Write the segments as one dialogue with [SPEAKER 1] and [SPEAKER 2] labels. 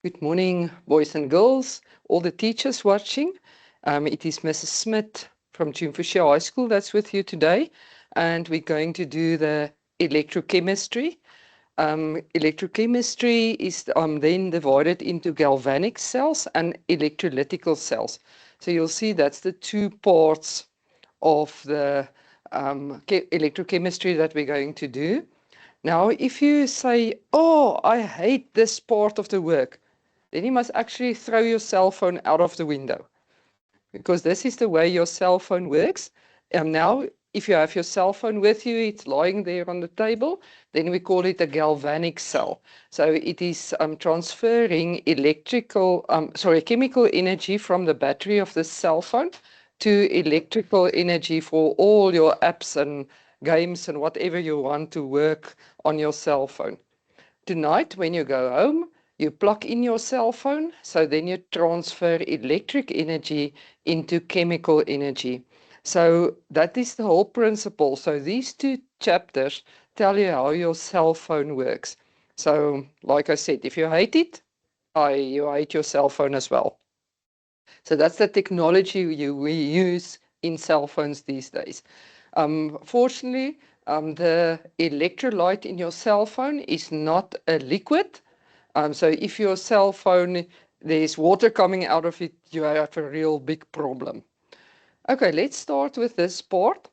[SPEAKER 1] Good morning, boys and girls, all the teachers watching. It is Mrs. Smith from Jimfushire High School that's with you today, and we're going to do the electrochemistry. Electrochemistry is then divided into galvanic cells and electrolytical cells. So you'll see that's the two parts of the electrochemistry that we're going to do. Now, if you say, "Oh, I hate this part of the work," then you must actually throw your cell phone out of the window because this is the way your cell phone works. Now, if you have your cell phone with you, it's lying there on the table, then we call it a galvanic cell. So it is transferring chemical energy from the battery of the cell phone to electrical energy for all your apps and games and whatever you want to work on your cell phone. Tonight, when you go home, you plug in your cell phone, so then you transfer electric energy into chemical energy. So that is the whole principle. So these two chapters tell you how your cell phone works. So, like I said, if you hate it, you hate your cell phone as well. So that's the technology we use in cell phones these days. Fortunately, the electrolyte in your cell phone is not a liquid. So if your cell phone, there's water coming out of it, you have a real big problem. Okay, let's start with this part.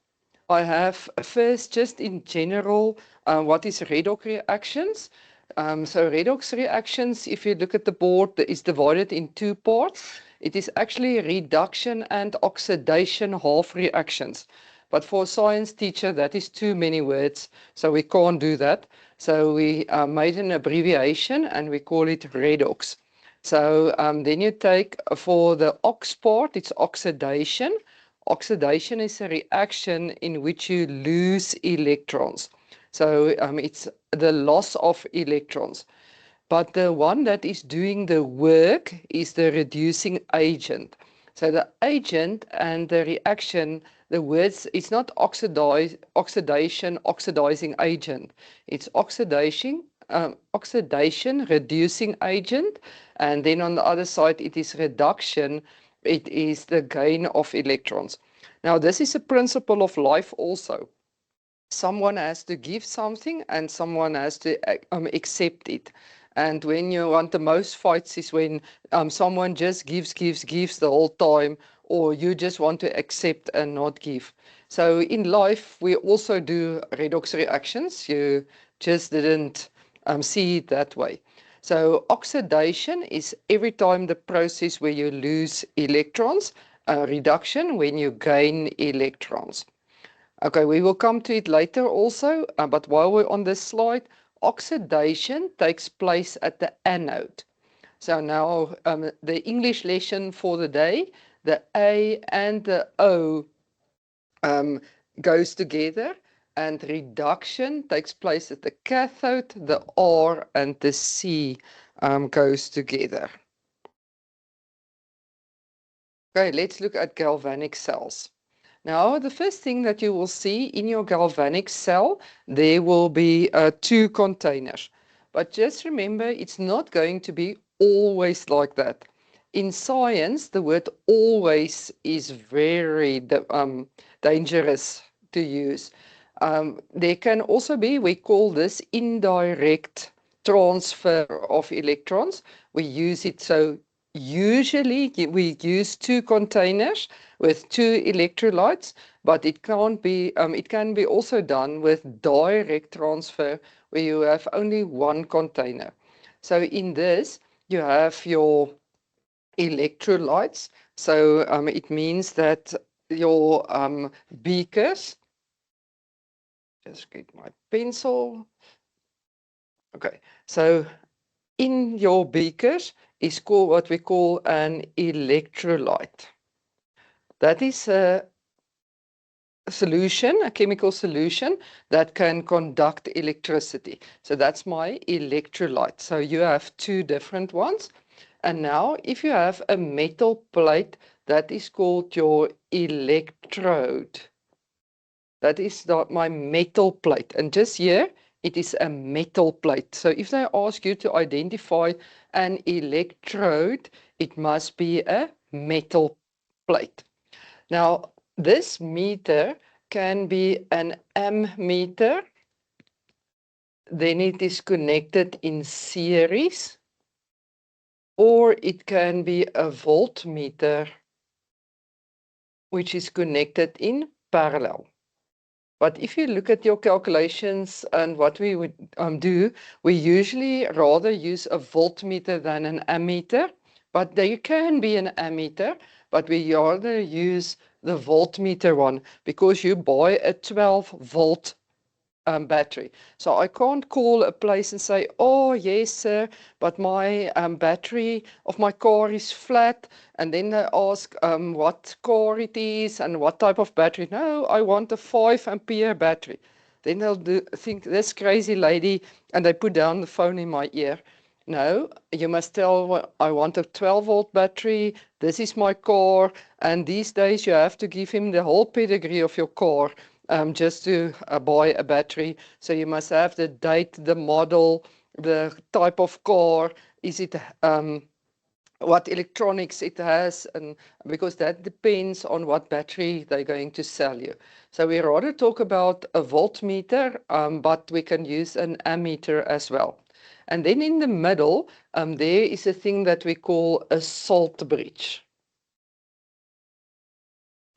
[SPEAKER 1] I have first, just in general, what is redox reactions? So redox reactions, if you look at the board, is divided in two parts. It is actually reduction and oxidation half reactions. But for a science teacher, that is too many words, so we can't do that. So we made an abbreviation and we call it redox. So then you take, for the ox part, it's oxidation. Oxidation is a reaction in which you lose electrons. So it's the loss of electrons. But the one that is doing the work is the reducing agent. So the agent and the reaction, the words, it's not oxidation, oxidizing agent. It's oxidation, reducing agent. And then on the other side, it is reduction. It is the gain of electrons. Now, this is a principle of life also. Someone has to give something and someone has to accept it. And when you want the most fights is when someone just gives the whole time, or you just want to accept and not give. So in life, we also do redox reactions. You just didn't see it that way. So oxidation is every time the process where you lose electrons, reduction when you gain electrons. Okay, we will come to it later also, but while we're on this slide, oxidation takes place at the anode. So now the English lesson for the day, the A and the O goes together, and reduction takes place at the cathode, the R and the C goes together. Okay, let's look at galvanic cells. Now, the first thing that you will see in your galvanic cell, there will be two containers. But just remember, it's not going to be always like that. In science, the word always is very dangerous to use. There can also be, we call this indirect transfer of electrons. We use it so usually we use two containers with two electrolytes, but it can't be. It can be also done with direct transfer, where you have only one container. So in this, you have your electrolytes. So it means that your beakers. Just get my pencil. Okay, so in your beakers is called what we call an electrolyte. That is a solution, a chemical solution that can conduct electricity. So that's my electrolyte. So you have two different ones. And now if you have a metal plate, that is called your electrode. That is my metal plate. And just here, it is a metal plate. So if they ask you to identify an electrode, it must be a metal plate. Now, this meter can be an ammeter, then it is connected in series, or it can be a voltmeter, which is connected in parallel. But if you look at your calculations and what we would do, we usually rather use a voltmeter than an ammeter. But there can be an ammeter, but we rather use the voltmeter one because you buy a 12-volt battery. So I can't call a place and say, oh, yes, sir, but my battery of my car is flat. And then they ask what car it is and what type of battery. No, I want a 5-ampere battery. Then they'll think, this crazy lady, and they put down the phone in my ear. No, you must tell, I want a 12-volt battery, this is my car, and these days you have to give him the whole pedigree of your car just to buy a battery. So you must have the date, the model, the type of car, is it what electronics it has, and because that depends on what battery they're going to sell you. So we rather talk about a voltmeter, but we can use an ammeter as well. And then in the middle, there is a thing that we call a salt bridge.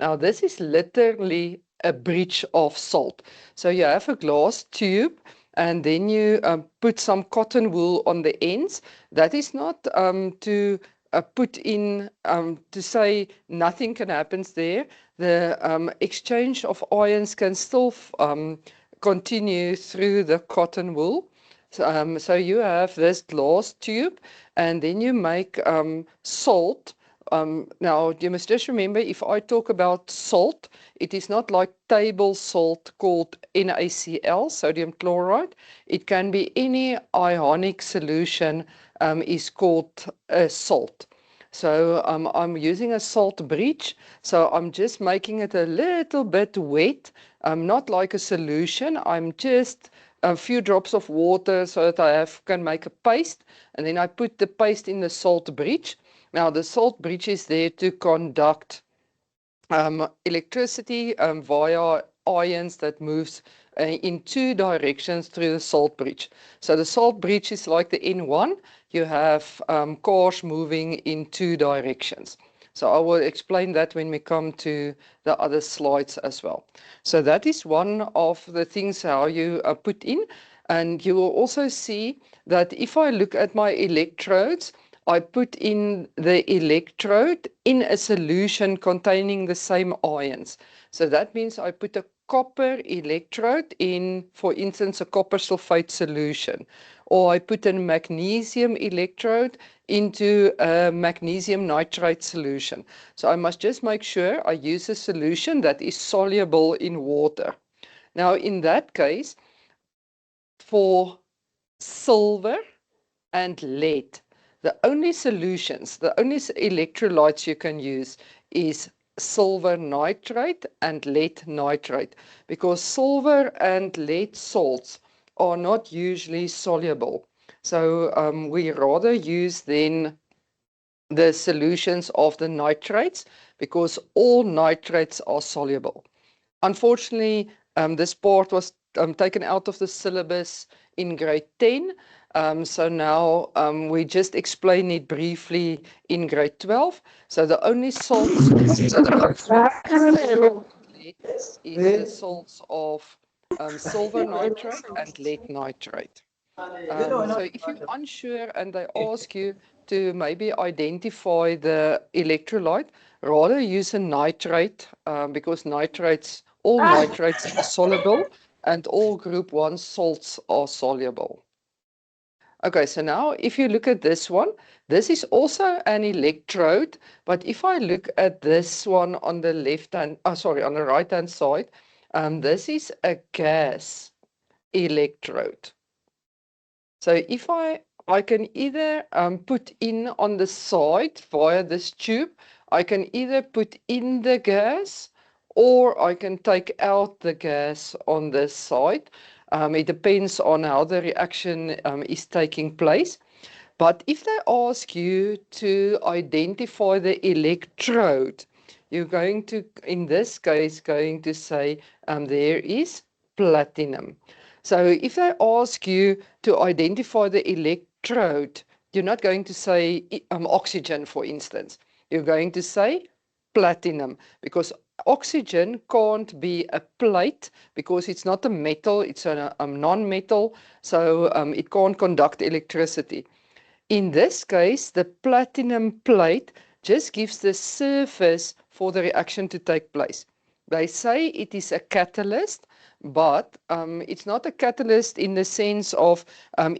[SPEAKER 1] Now this is literally a bridge of salt. So you have a glass tube and then you put some cotton wool on the ends. That is not to put in to say nothing can happen there. The exchange of ions can still continue through the cotton wool. So you have this glass tube and then you make salt. Now, you must just remember, if I talk about salt, it is not like table salt called NaCl, sodium chloride. It can be any ionic solution is called a salt. So I'm using a salt bridge, so I'm just making it a little bit wet, not like a solution. I'm just a few drops of water so that I can make a paste, and then I put the paste in the salt bridge. Now, the salt bridge is there to conduct electricity via ions that moves in two directions through the salt bridge. So the salt bridge is like the N1. You have cars moving in two directions. So I will explain that when we come to the other slides as well. So that is one of the things how you put in. And you will also see that if I look at my electrodes, I put in the electrode in a solution containing the same ions. So that means I put a copper electrode in, for instance, a copper sulfate solution. Or I put a magnesium electrode into a magnesium nitrate solution. So I must just make sure I use a solution that is soluble in water. Now, in that case, for silver and lead, the only solutions, the only electrolytes you can use is silver nitrate and lead nitrate, because silver and lead salts are not usually soluble. So we rather use then the solutions of the nitrates, because all nitrates are soluble. Unfortunately, this part was taken out of the syllabus in grade 10. So now we just explain it briefly in grade 12. So the only salts is the salts of silver nitrate and lead nitrate. So if you're unsure and they ask you to maybe identify the electrolyte, rather use a nitrate because all nitrates are soluble and all group 1 salts are soluble. Okay, so now if you look at this one, this is also an electrode, but if I look at this one on the on the right hand side, this is a gas electrode. So if I can either put in on the side via this tube, I can either put in the gas or I can take out the gas on this side. It depends on how the reaction is taking place. But if they ask you to identify the electrode, you're going to, in this case, going to say there is platinum. So if they ask you to identify the electrode, you're not going to say oxygen, for instance. You're going to say platinum, because oxygen can't be a plate because it's not a metal, it's a non-metal, so it can't conduct electricity. In this case, the platinum plate just gives the surface for the reaction to take place. They say it is a catalyst, but it's not a catalyst in the sense of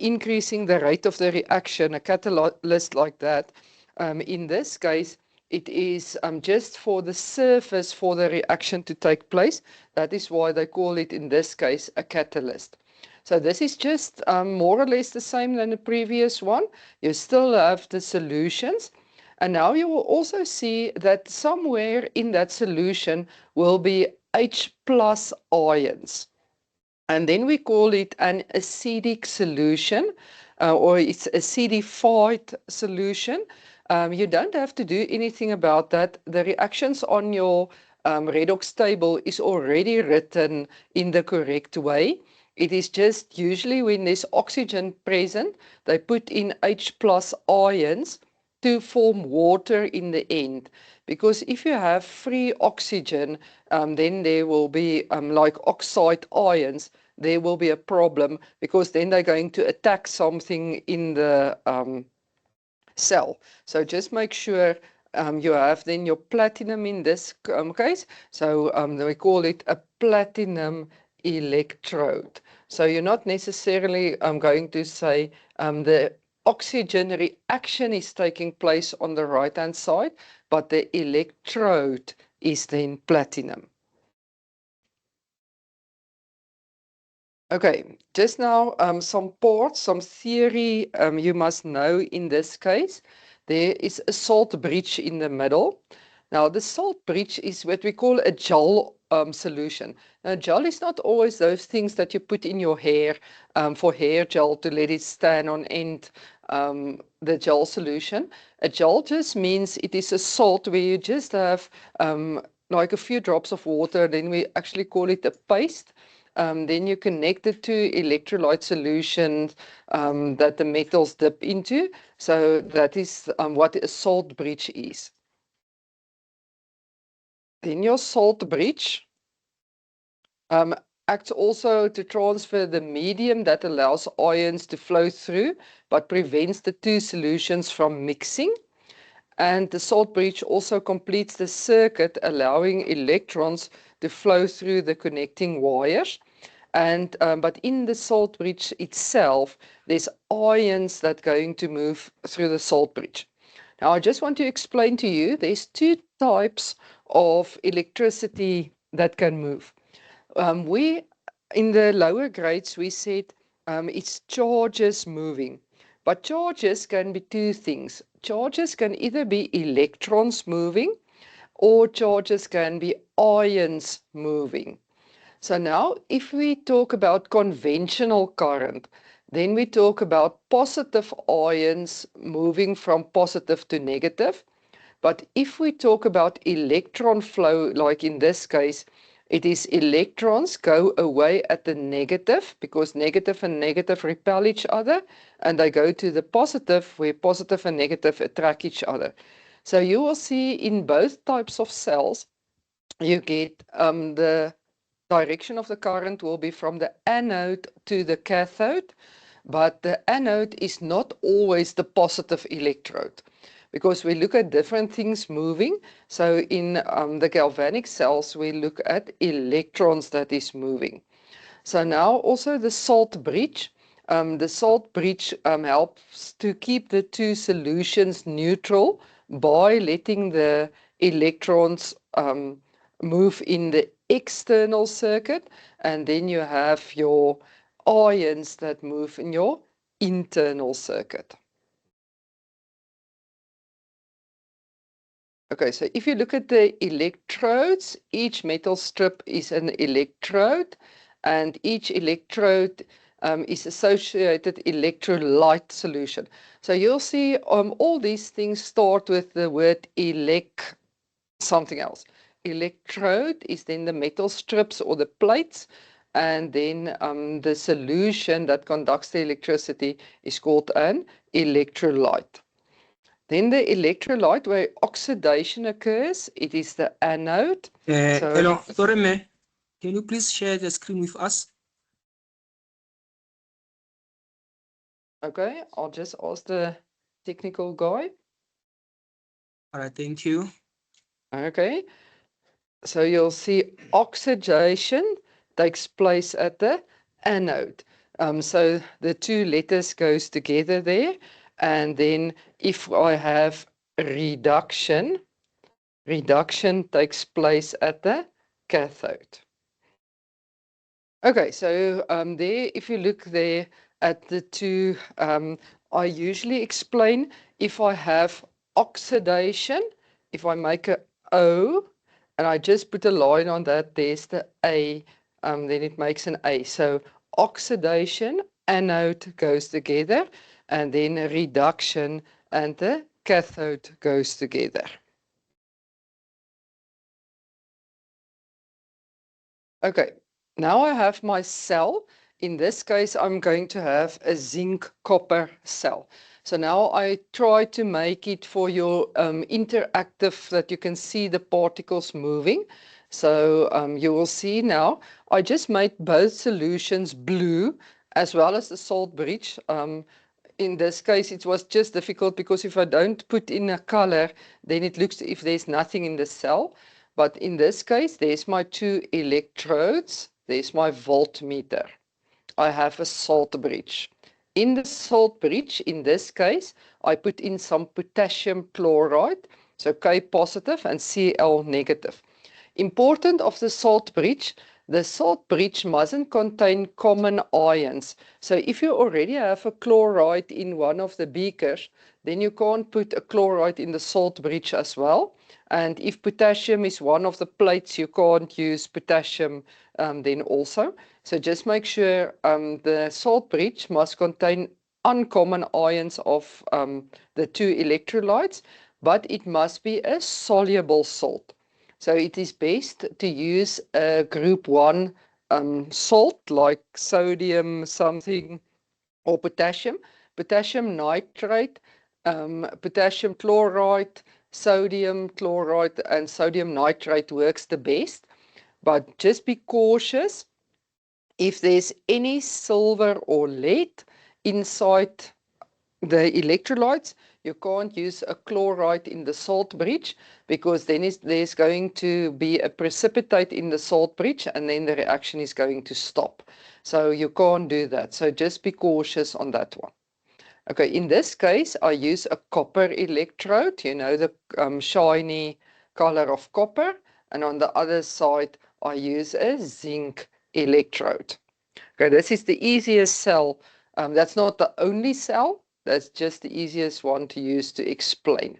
[SPEAKER 1] increasing the rate of the reaction, a catalyst like that. In this case, it is just for the surface for the reaction to take place. That is why they call it, in this case, a catalyst. So this is just more or less the same than the previous one. You still have the solutions. And now you will also see that somewhere in that solution will be H plus ions. And then we call it an acidic solution, or it's acidified solution. You don't have to do anything about that. The reactions on your redox table is already written in the correct way. It is just usually when there's oxygen present, they put in H plus ions to form water in the end. Because if you have free oxygen, then there will be like oxide ions, there will be a problem, because then they're going to attack something in the cell. So just make sure you have then your platinum in this case. So we call it a platinum electrode. So you're not necessarily going to say the oxygen reaction is taking place on the right-hand side, but the electrode is then platinum. Okay, just now some parts, some theory you must know in this case. There is a salt bridge in the middle. Now, the salt bridge is what we call a gel solution. Now, gel is not always those things that you put in your hair for hair gel to let it stand on end, the gel solution. A gel just means it is a salt where you just have like a few drops of water, then we actually call it a paste. Then you connect it to electrolyte solutions that the metals dip into. So that is what a salt bridge is. Then your salt bridge acts also to transfer the medium that allows ions to flow through, but prevents the two solutions from mixing. And the salt bridge also completes the circuit, allowing electrons to flow through the connecting wires. And but in the salt bridge itself, there's ions that are going to move through the salt bridge. Now, I just want to explain to you, there's two types of electricity that can move. We, in the lower grades, we said it's charges moving. But charges can be two things. Charges can either be electrons moving, or charges can be ions moving. So now, if we talk about conventional current, then we talk about positive ions moving from positive to negative. But if we talk about electron flow, like in this case, it is electrons go away at the negative, because negative and negative repel each other, and they go to the positive, where positive and negative attract each other. So you will see in both types of cells, you get the direction of the current will be from the anode to the cathode, but the anode is not always the positive electrode, because we look at different things moving. So in the galvanic cells, we look at electrons that is moving. So now also the salt bridge. The salt bridge helps to keep the two solutions neutral by letting the electrons move in the external circuit, and then you have your ions that move in your internal circuit. Okay, so if you look at the electrodes, each metal strip is an electrode, and each electrode is associated electrolyte solution. So you'll see all these things start with the word something else. Electrode is then the metal strips or the plates, and then the solution that conducts the electricity is called an electrolyte. Then the electrolyte where oxidation occurs, it is the anode.
[SPEAKER 2] Hello, Toreme, can you please share the screen with us?
[SPEAKER 1] Okay, I'll just ask the technical guy.
[SPEAKER 2] All right, thank you.
[SPEAKER 1] Okay, so you'll see oxidation takes place at the anode. So the two letters goes together there, and then if I have reduction, reduction takes place at the cathode. Okay, so there, if you look there at the two, I usually explain if I have oxidation, if I make a O and I just put a line on that, there's the A, then it makes an A. So oxidation, anode goes together, and then reduction and the cathode goes together. Okay, now I have my cell. In this case, I'm going to have a zinc copper cell. So now I try to make it for your interactive, that you can see the particles moving. So you will see now, I just made both solutions blue as well as the salt bridge. In this case, it was just difficult because if I don't put in a color, then it looks if there's nothing in the cell. But in this case, there's my two electrodes, there's my voltmeter. I have a salt bridge. In the salt bridge, in this case, I put in some potassium chloride, so K positive and Cl negative. Important of the salt bridge mustn't contain common ions. So if you already have a chloride in one of the beakers, then you can't put a chloride in the salt bridge as well. And if potassium is one of the plates, you can't use potassium then also. So just make sure the salt bridge must contain uncommon ions of the two electrolytes, but it must be a soluble salt. So it is best to use a group 1 salt like sodium something or potassium, potassium nitrate, potassium chloride, sodium chloride and sodium nitrate works the best. But just be cautious if there's any silver or lead inside the electrolytes, you can't use a chloride in the salt bridge because then there's going to be a precipitate in the salt bridge and then the reaction is going to stop. So you can't do that. So just be cautious on that one. Okay, in this case, I use a copper electrode, you know, the shiny color of copper. And on the other side, I use a zinc electrode. Okay, this is the easiest cell. That's not the only cell. That's just the easiest one to use to explain.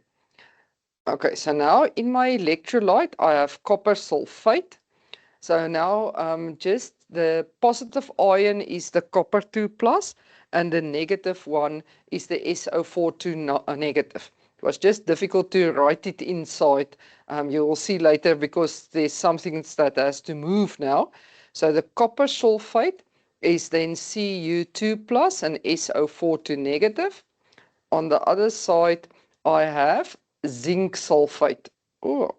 [SPEAKER 1] Okay, so now in my electrolyte, I have copper sulfate. So now just the positive ion is the copper 2 plus, and the negative one is the SO4 negative. It was just difficult to write it inside. You will see later because there's something that has to move now. So the copper sulfate is then Cu2 plus and SO4 negative. On the other side, I have zinc sulfate. Oh,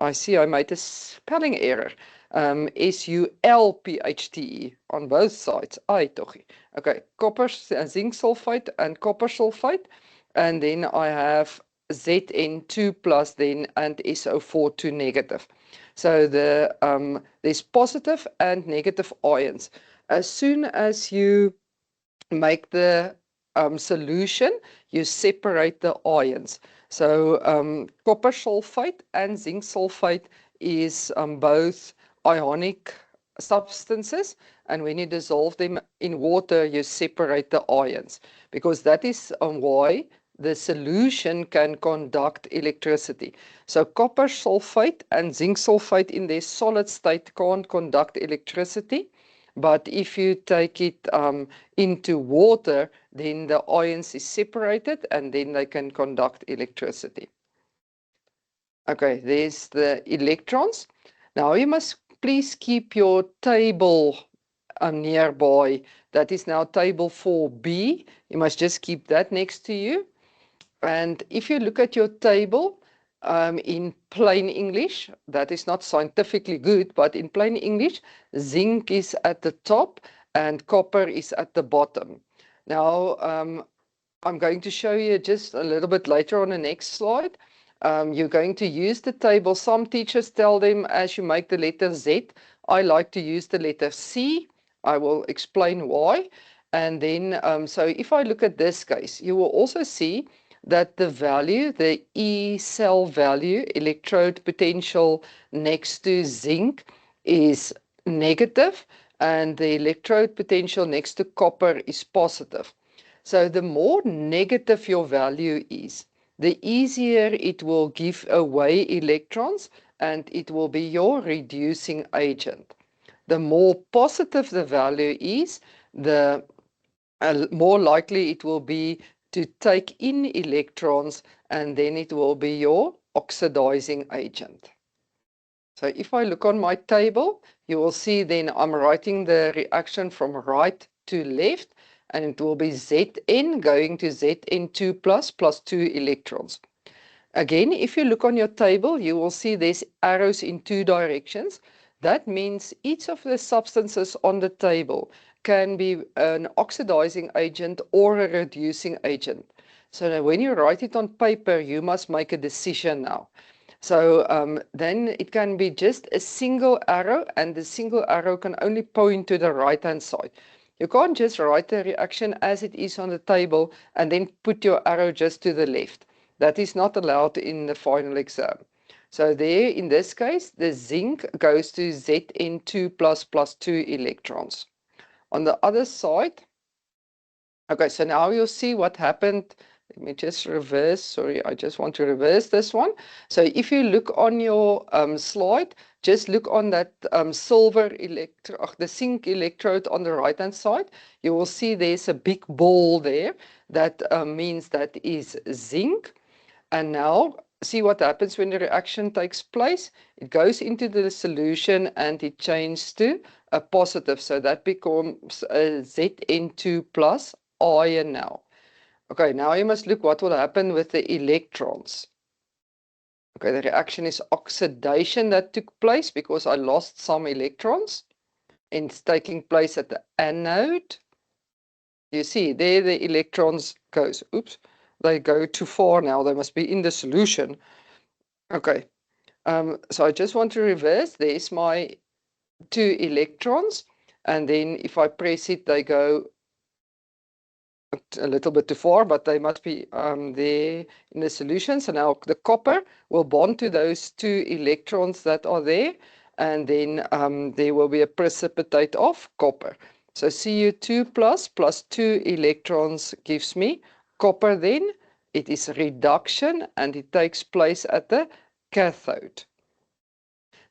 [SPEAKER 1] I see I made a spelling error. SULPHTE on both sides. Ai tochie. Okay, copper, zinc sulfate and copper sulfate. And then I have Zn2 plus then and SO4 negative. So there's positive and negative ions. As soon as you make the solution, you separate the ions. So copper sulfate and zinc sulfate is both ionic substances, and when you dissolve them in water, you separate the ions, because that is why the solution can conduct electricity. So copper sulfate and zinc sulfate in their solid state can't conduct electricity, But if you take it into water, then the ions is separated and then they can conduct electricity. Okay, there's the electrons. Now you must please keep your table nearby. That is now table 4B. You must just keep that next to you. And if you look at your table in plain English, that is not scientifically good, but in plain English, zinc is at the top and copper is at the bottom. Now, I'm going to show you just a little bit later on the next slide. You're going to use the table. Some teachers tell them as you make the letter Z. I like to use the letter C. I will explain why. And then, so if I look at this case, you will also see that the value, the E cell value, electrode potential next to zinc is negative, and the electrode potential next to copper is positive. So the more negative your value is, the easier it will give away electrons and it will be your reducing agent. The more positive the value is, the more likely it will be to take in electrons and then it will be your oxidizing agent. So if I look on my table, you will see then I'm writing the reaction from right to left, and it will be Zn going to Zn2 plus 2 electrons. Again, if you look on your table, you will see there's arrows in 2 directions. That means each of the substances on the table can be an oxidizing agent or a reducing agent. So now when you write it on paper, you must make a decision now. So then it can be just a single arrow, and the single arrow can only point to the right-hand side. You can't just write the reaction as it is on the table and then put your arrow just to the left. That is not allowed in the final exam. So there, in this case, the zinc goes to Zn2 plus 2 electrons. On the other side, okay, so now you'll see what happened. Let me just reverse. Sorry, I just want to reverse this one. So if you look on your slide, just look on that silver electrode, the zinc electrode on the right-hand side. You will see there's a big ball there. That means that is zinc. And now see what happens when the reaction takes place. It goes into the solution and it changes to a positive. So that becomes a Zn2 plus ion now. Okay, now you must look what will happen with the electrons. Okay, the reaction is oxidation that took place because I lost some electrons. And it's taking place at the anode. You see, there the electrons goes. Oops, they go too far now. They must be in the solution. Okay, so I just want to reverse. There's my 2 electrons. And then if I press it, they go a little bit too far, but they must be there in the solution. So now the copper will bond to those 2 electrons that are there, and then there will be a precipitate of copper. So Cu2 plus 2 electrons gives me copper then. It is reduction and it takes place at the cathode.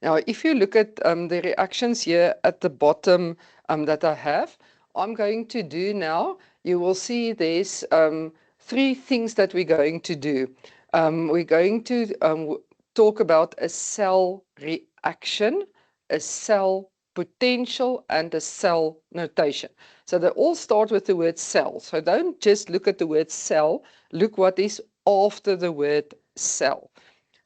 [SPEAKER 1] Now, if you look at the reactions here at the bottom that I have, I'm going to do now, you will see there's 3 things that we're going to do. We're going to talk about a cell reaction, a cell potential, and a cell notation. So they all start with the word cell. So don't just look at the word cell, look what is after the word cell.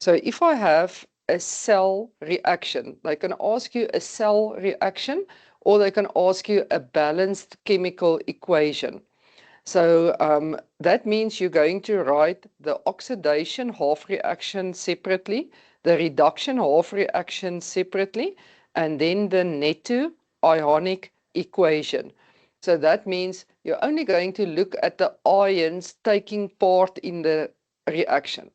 [SPEAKER 1] So if I have a cell reaction, they can ask you a cell reaction, or they can ask you a balanced chemical equation. So that means you're going to write the oxidation half reaction separately, the reduction half reaction separately, and then the Neto ionic equation. So that means you're only going to look at the ions taking part in the reaction.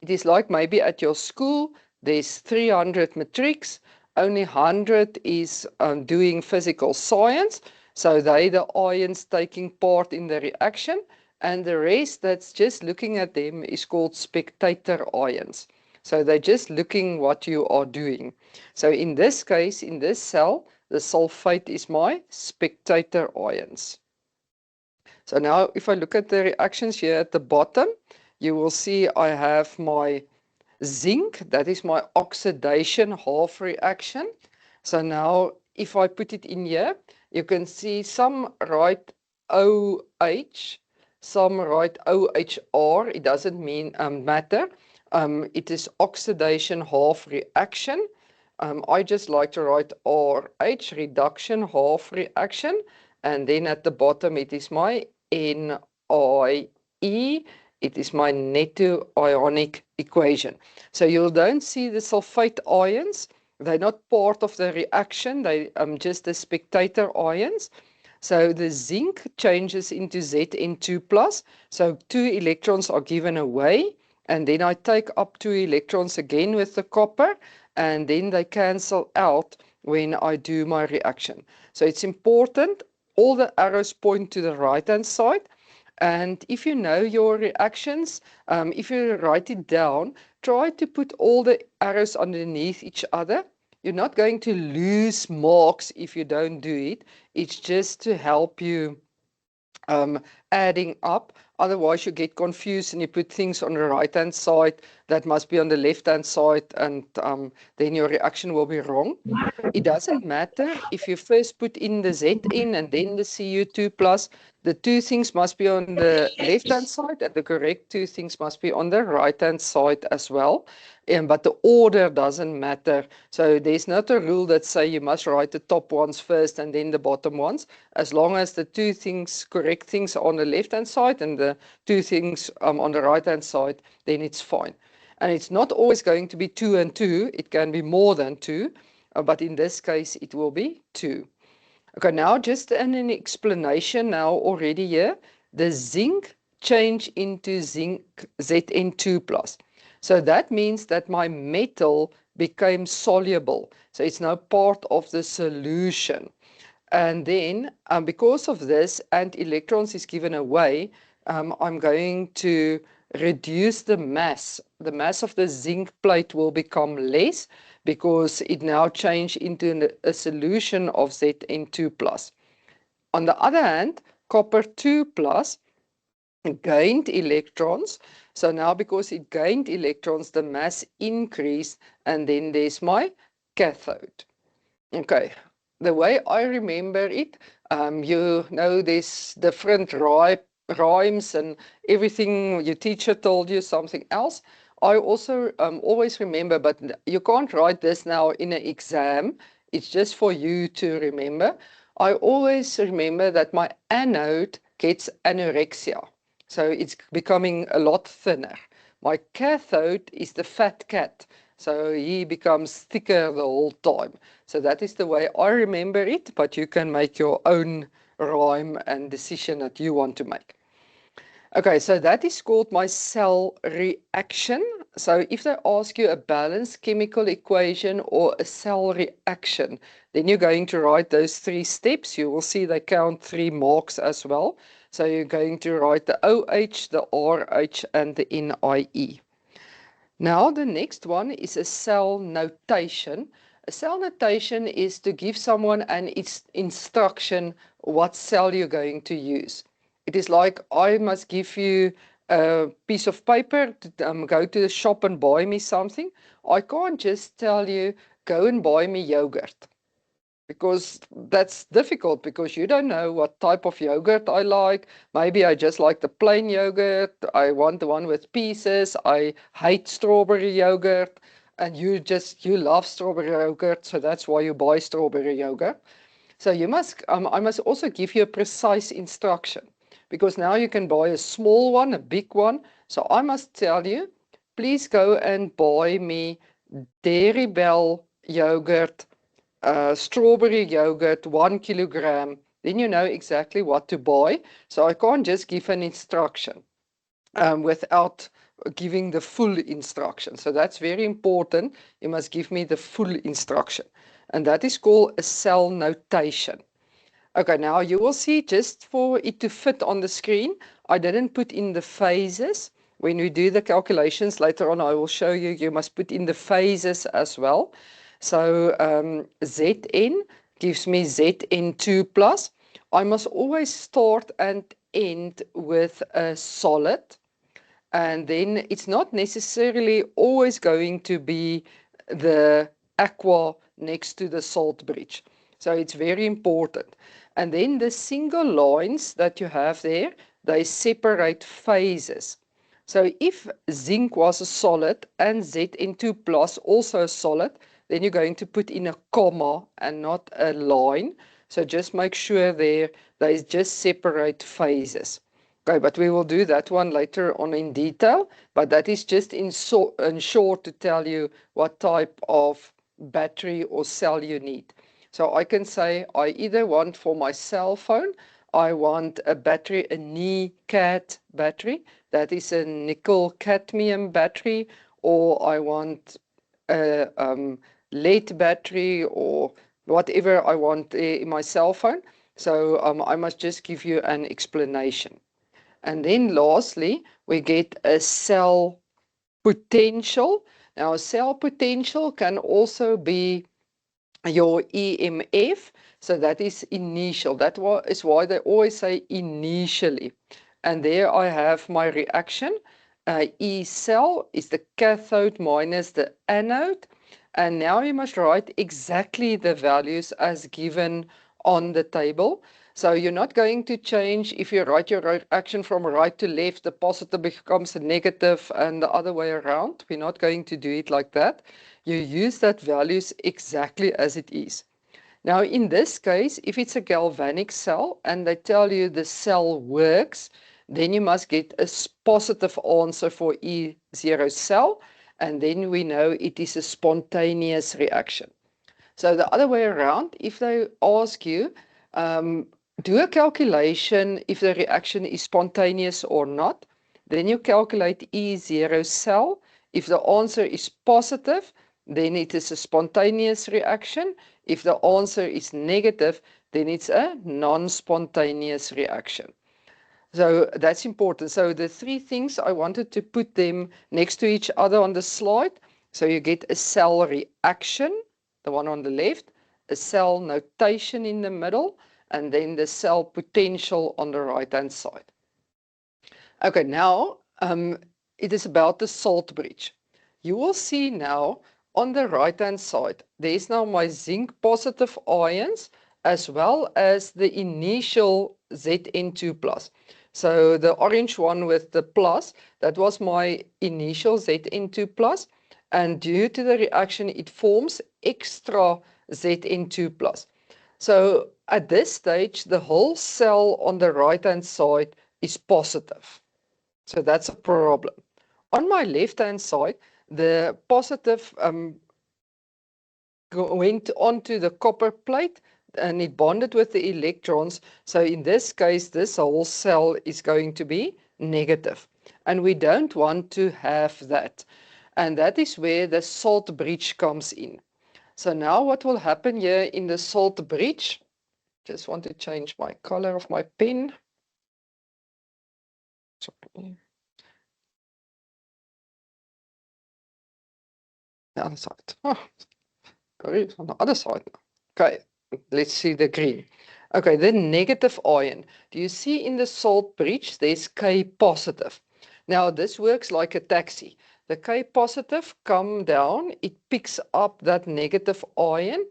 [SPEAKER 1] It is like maybe at your school, there's 300 matrics, only 100 is doing physical science, so they the ions taking part in the reaction, and the rest that's just looking at them is called spectator ions. So they're just looking what you are doing. So in this case, in this cell, The sulfate is my spectator ions. So now if I look at the reactions here at the bottom, you will see I have my zinc, that is my oxidation half reaction. So now if I put it in here, you can see some write OH, some write OHR. It doesn't mean matter. It is oxidation half reaction. I just like to write RH, reduction half reaction. And then at the bottom, it is my NIE. It is my Neto ionic equation. So you don't see the sulfate ions. They're not part of the reaction. They just the spectator ions. So the zinc changes into Zn2+. So 2 electrons are given away. And then I take up 2 electrons again with the copper. And then they cancel out when I do my reaction. So it's important. All the arrows point to the right-hand side. And if you know your reactions, if you write it down, try to put all the arrows underneath each other. You're not going to lose marks if you don't do it. It's just to help you adding up. Otherwise, you get confused and you put things on the right-hand side that must be on the left-hand side, and then your reaction will be wrong. It doesn't matter if you first put in the Zn and then the Cu2+. The 2 things must be on the left-hand side, and the correct 2 things must be on the right-hand side as well. But the order doesn't matter. So there's not a rule that say you must write the top ones first and then the bottom ones. As long as the 2 things, correct things are on the left-hand side and the 2 things on the right-hand side, then it's fine. And it's not always going to be 2 and 2. It can be more than 2. But in this case, it will be 2. Okay, now just an explanation now already here. The zinc change into zinc Zn2+. So that means that my metal became soluble. So it's now part of the solution. And then because of this, and electrons is given away, I'm going to reduce the mass. The mass of the zinc plate will become less because it now changed into a solution of Zn2+. On the other hand, copper 2+ gained electrons. So now because it gained electrons, the mass increased, and then there's my cathode. Okay, the way I remember it, you know there's different rhymes and everything. Your teacher told you something else. I also always remember, but you can't write this now in an exam. It's just for you to remember. I always remember that my anode gets anorexia. So it's becoming a lot thinner. My cathode is the fat cat. So he becomes thicker the whole time. So that is the way I remember it, but you can make your own rhyme and decision that you want to make. Okay, so that is called my cell reaction. So if they ask you a balanced chemical equation or a cell reaction, then you're going to write those 3 steps. You will see they count 3 marks as well. So you're going to write the OH, the RH, and the NIE. Now the next one is a cell notation. A cell notation is to give someone an instruction what cell you're going to use. It is like I must give you a piece of paper to go to the shop and buy me something. I can't just tell you, go and buy me yogurt. Because that's difficult because you don't know what type of yogurt I like. Maybe I just like the plain yogurt. I want the one with pieces. I hate strawberry yogurt. And you love strawberry yogurt, so that's why you buy strawberry yogurt. So you must, I must also give you a precise instruction because now you can buy a small one, a big one. So I must tell you, please go and buy me Dairy Bell yogurt, strawberry yogurt, 1 kilogram. Then you know exactly what to buy. So I can't just give an instruction without giving the full instruction. So that's very important. You must give me the full instruction. And that is called a cell notation. Okay, now you will see, just for it to fit on the screen, I didn't put in the phases. When we do the calculations later on, I will show you, you must put in the phases as well. So Zn gives me Zn2 plus. I must always start and end with a solid. And then it's not necessarily always going to be the aqua next to the salt bridge. So it's very important. And then the single lines that you have there, they separate phases. So if zinc was a solid and Zn2 plus also a solid, then you're going to put in a comma and not a line. So just make sure there they just separate phases. Okay, but we will do that one later on in detail, but that is just in short to tell you what type of battery or cell you need. So I can say I either want for my cell phone, I want a battery, a NiCad battery, that is a nickel cadmium battery, or I want a lead battery or whatever I want in my cell phone. So I must just give you an explanation. And then lastly, we get a cell potential. Now, cell potential can also be your EMF. So that is initial. That is why they always say initially. And there I have my reaction. E cell is the cathode minus the anode. And now you must write exactly the values as given on the table. So you're not going to change if you write your reaction from right to left, the positive becomes a negative and the other way around. We're not going to do it like that. You use that values exactly as it is. Now in this case, if it's a galvanic cell and they tell you the cell works, then you must get a positive answer for E0 cell, and then we know it is a spontaneous reaction. So the other way around, if they ask you, do a calculation if the reaction is spontaneous or not, then you calculate E0 cell. If the answer is positive, then it is a spontaneous reaction. If the answer is negative, then it's a non-spontaneous reaction. So that's important. So the three things, I wanted to put them next to each other on the slide. So you get a cell reaction, the one on the left, a cell notation in the middle, and then the cell potential on the right-hand side. Okay, now it is about the salt bridge. You will see now on the right-hand side, there's now my zinc positive ions as well as the initial Zn2 plus. So the orange one with the plus, that was my initial Zn2 plus, and due to the reaction, it forms extra Zn2 plus. So at this stage, the whole cell on the right-hand side is positive. So that's a problem. On my left-hand side, the positive went onto the copper plate and it bonded with the electrons. So in this case, this whole cell is going to be negative. And we don't want to have that. And that is where the salt bridge comes in. So now what will happen here in the salt bridge? Just want to change my color of my pen. Sorry. The other side. Oh, sorry, on the other side now. Okay, let's see the green. Okay, the negative ion. Do you see in the salt bridge, there's K positive. Now, this works like a taxi. The K positive come down, it picks up that negative ion,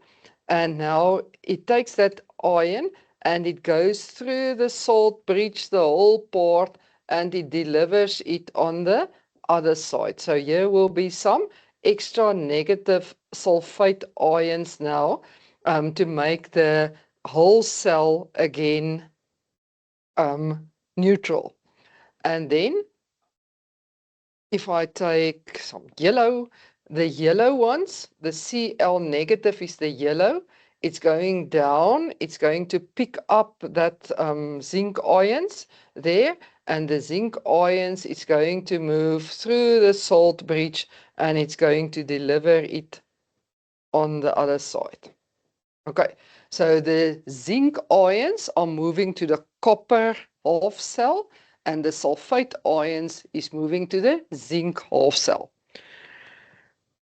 [SPEAKER 1] and now it takes that ion and it goes through the salt bridge, the whole part, and it delivers it on the other side. So here will be some extra negative sulfate ions now to make the whole cell again neutral. And then if I take some yellow, the yellow ones, the Cl negative is the yellow, it's going down, it's going to pick up that zinc ions there, and the zinc ions is going to move through the salt bridge and it's going to deliver it on the other side. Okay, so the zinc ions are moving to the copper half cell and the sulfate ions is moving to the zinc half cell.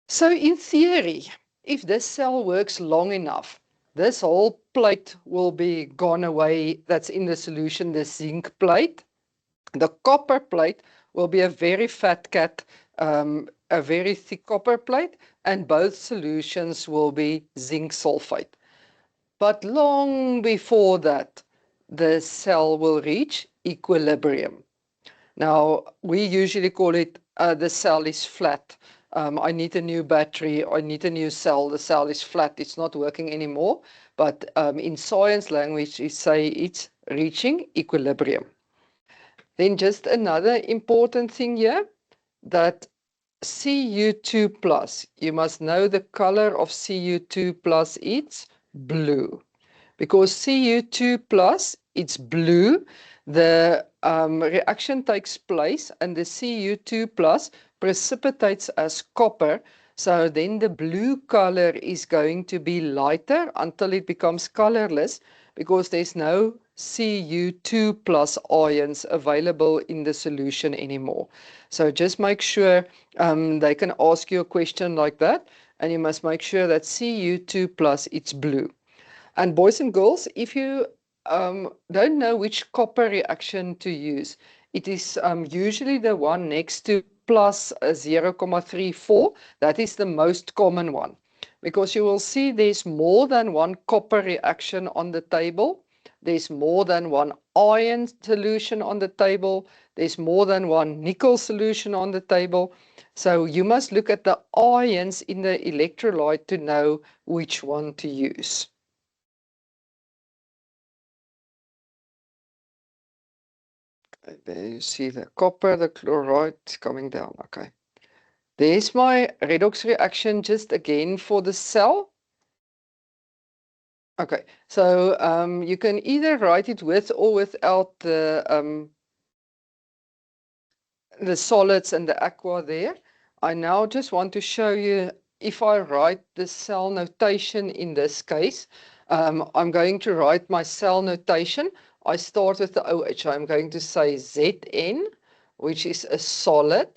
[SPEAKER 1] So in theory, if this cell works long enough, this whole plate will be gone away. That's in the solution, the zinc plate. The copper plate will be a very fat cat, a very thick copper plate, and both solutions will be zinc sulfate. But long before that, the cell will reach equilibrium. Now, we usually call it the cell is flat. I need a new battery, I need a new cell, the cell is flat, it's not working anymore. But in science language, we say it's reaching equilibrium. Then just another important thing here, that Cu2 plus, you must know the color of Cu2 plus, it's blue. Because Cu2 plus, it's blue, the reaction takes place and the Cu2 plus precipitates as copper. So then the blue color is going to be lighter until it becomes colorless, because there's no Cu2 plus ions available in the solution anymore. So just make sure they can ask you a question like that, and you must make sure that Cu2 plus, it's blue. And boys and girls, if you don't know which copper reaction to use, it is usually the one next to plus 0.34. That is the most common one, because you will see there's more than one copper reaction on the table. There's more than one iron solution on the table. There's more than one nickel solution on the table. So you must look at the ions in the electrolyte to know which one to use. There you see the copper, the chloride coming down. Okay. There's my redox reaction just again for the cell. Okay, so you can either write it with or without the solids and the aqua there. I now just want to show you, if I write the cell notation in this case, I'm going to write my cell notation. I start with the OH. I'm going to say Zn, which is a solid.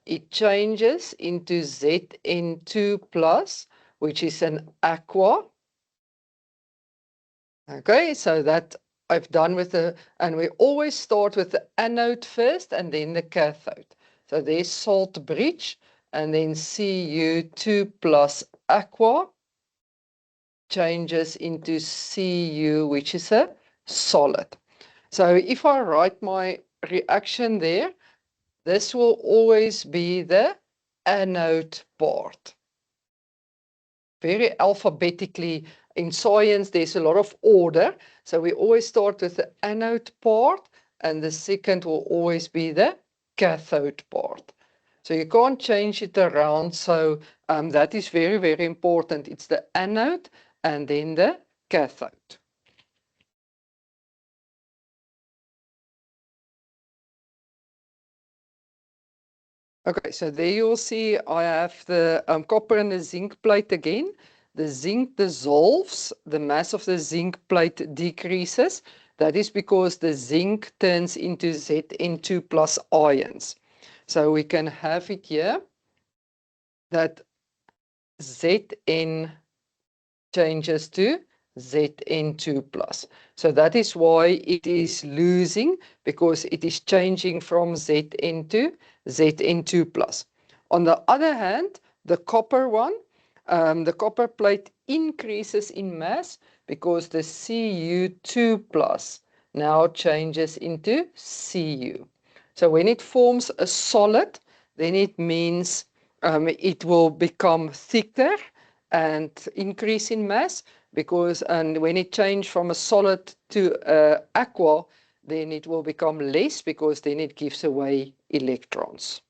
[SPEAKER 1] It changes into Zn2 plus, which is an aqua. Okay, so that I've done with the, and we always start with the anode first and then the cathode. So there's salt bridge, and then Cu2 plus aqua changes into Cu, which is a solid. So if I write my reaction there, this will always be the anode part. Very alphabetically. In science, there's a lot of order. So we always start with the anode part, and the second will always be the cathode part. So you can't change it around. So that is very, very important. It's the anode and then the cathode. Okay, so there you'll see I have the copper and the zinc plate again. The zinc dissolves, the mass of the zinc plate decreases. That is because the zinc turns into Zn2 plus ions. So we can have it here that Zn changes to Zn2 plus. So that is why it is losing, because it is changing from Zn to Zn2 plus. On the other hand, the copper one, the copper plate increases in mass because the Cu2 plus now changes into Cu. So when it forms a solid, then it means it will become thicker and increase in mass, because and when it changes from a solid to aqua, then it will become less, because then it gives away electrons.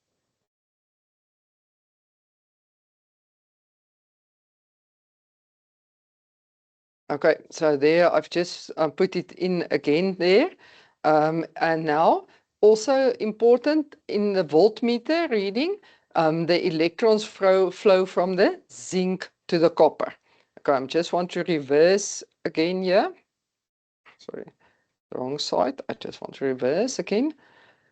[SPEAKER 1] Okay, so there I've just put it in again there. And now also important in the voltmeter reading, the electrons flow from the zinc to the copper. Okay, I just want to reverse again here. Sorry, wrong side. I just want to reverse again.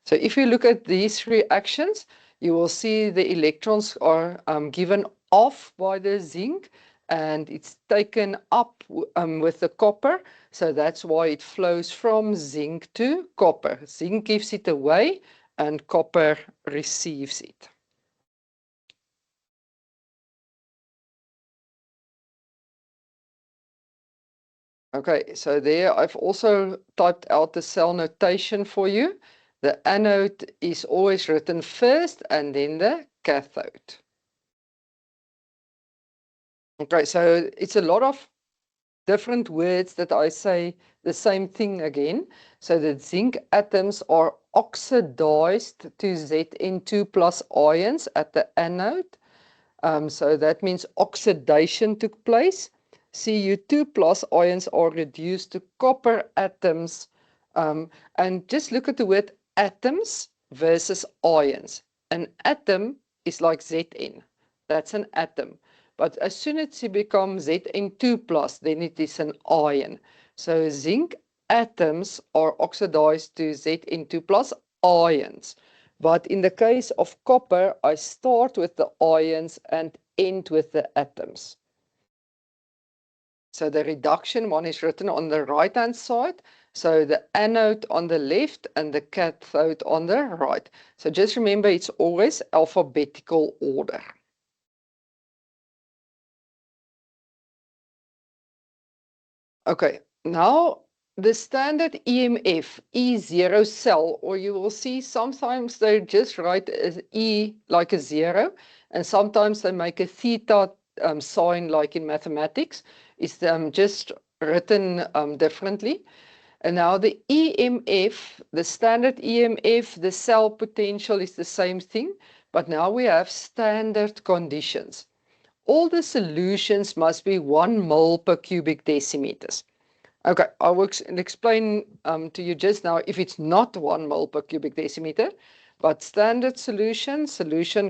[SPEAKER 1] So if you look at these reactions, you will see the electrons are given off by the zinc, and it's taken up with the copper. So that's why it flows from zinc to copper. Zinc gives it away and copper receives it. Okay, so there I've also typed out the cell notation for you. The anode is always written first and then the cathode. Okay, so it's a lot of different words that I say the same thing again. So the zinc atoms are oxidized to Zn2 plus ions at the anode. So that means oxidation took place. Cu2 plus ions are reduced to copper atoms. And just look at the word atoms versus ions. An atom is like Zn. That's an atom. But as soon as it becomes Zn2 plus, then it is an ion. So zinc atoms are oxidized to Zn2 plus ions. But in the case of copper, I start with the ions and end with the atoms. So the reduction one is written on the right-hand side. So the anode on the left and the cathode on the right. So just remember, it's always alphabetical order. Okay, now the standard EMF, E0 cell, or you will see sometimes they just write as E like a 0, and sometimes they make a theta sign like in mathematics. It's just written differently. And now the EMF, the standard EMF, the cell potential is the same thing, but now we have standard conditions. All the solutions must be 1 mole per cubic decimeters. Okay, I will explain to you just now if it's not 1 mole per cubic decimeter, but standard solution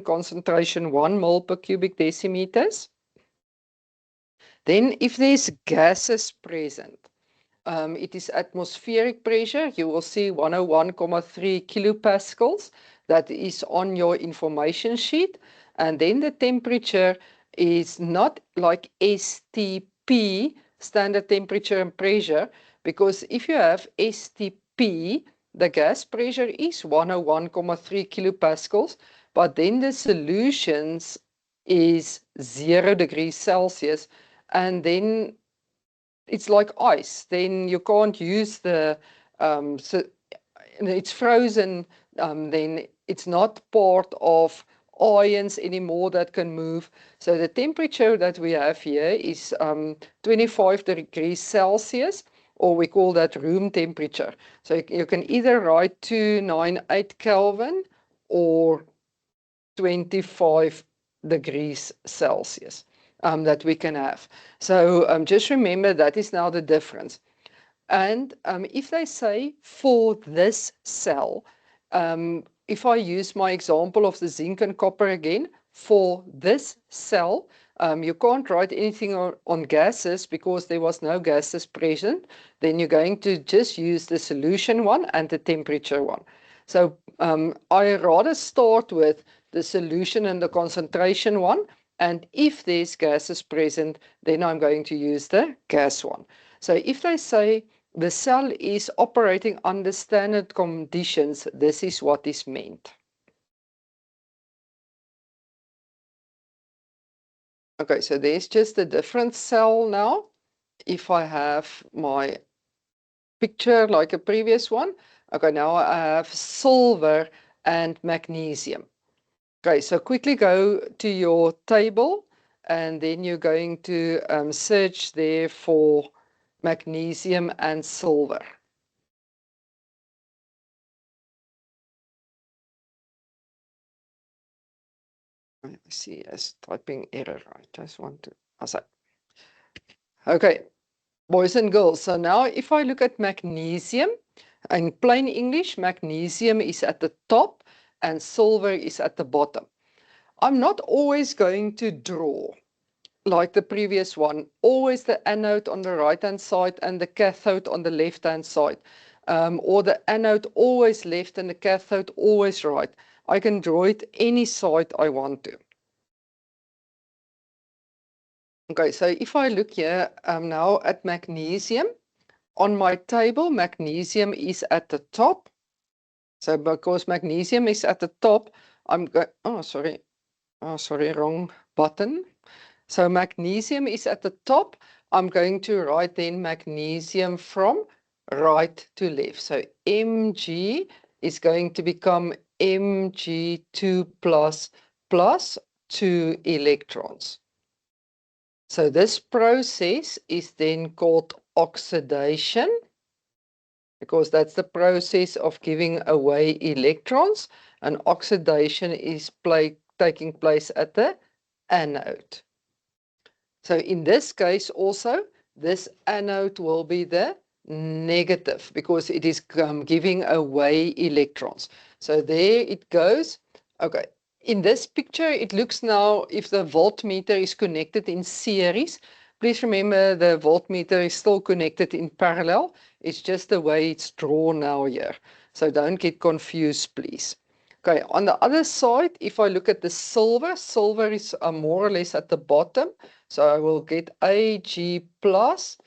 [SPEAKER 1] concentration 1 mole per cubic decimeters. Then if there's gases present, it is atmospheric pressure. You will see 101.3 kilopascals. That is on your information sheet. And then the temperature is not like STP, standard temperature and pressure, because if you have STP, the gas pressure is 101.3 kilopascals, but then the solutions is 0 degrees Celsius, and then it's like ice. Then you can't use the, so it's frozen, then it's not part of ions anymore that can move. So the temperature that we have here is 25 degrees Celsius, or we call that room temperature. So you can either write 298 Kelvin or 25 degrees Celsius that we can have. So just remember that is now the difference. And if they say for this cell, if I use my example of the zinc and copper again, for this cell, you can't write anything on gases because there was no gases present. Then you're going to just use the solution one and the temperature one. So I rather start with the solution and the concentration one. And if there's gases present, then I'm going to use the gas one. So if they say the cell is operating under standard conditions, this is what is meant. Okay, so there's just a different cell now. If I have my picture like a previous one, okay, now I have silver and magnesium. Okay, so quickly go to your table and then you're going to search there for magnesium and silver. Let me see, as typing error, I just want to, okay, boys and girls, so now if I look at magnesium, in plain English, magnesium is at the top and silver is at the bottom. I'm not always going to draw like the previous one, always the anode on the right-hand side and the cathode on the left-hand side, or the anode always left and the cathode always right. I can draw it any side I want to. Okay, so if I look here now at magnesium, on my table, magnesium is at the top. So because magnesium is at the top, I'm going, oh, sorry, wrong button. So magnesium is at the top. I'm going to write then magnesium from right to left. So Mg is going to become Mg2 plus 2 electrons. So this process is then called oxidation, because that's the process of giving away electrons, and oxidation is taking place at the anode. So in this case also, this anode will be the negative because it is giving away electrons. So there it goes. Okay. In this picture, it looks now if the voltmeter is connected in series. Please remember the voltmeter is still connected in parallel. It's just the way it's drawn now here. So don't get confused, please. Okay, on the other side, if I look at the silver, silver is more or less at the bottom. So I will get Ag plus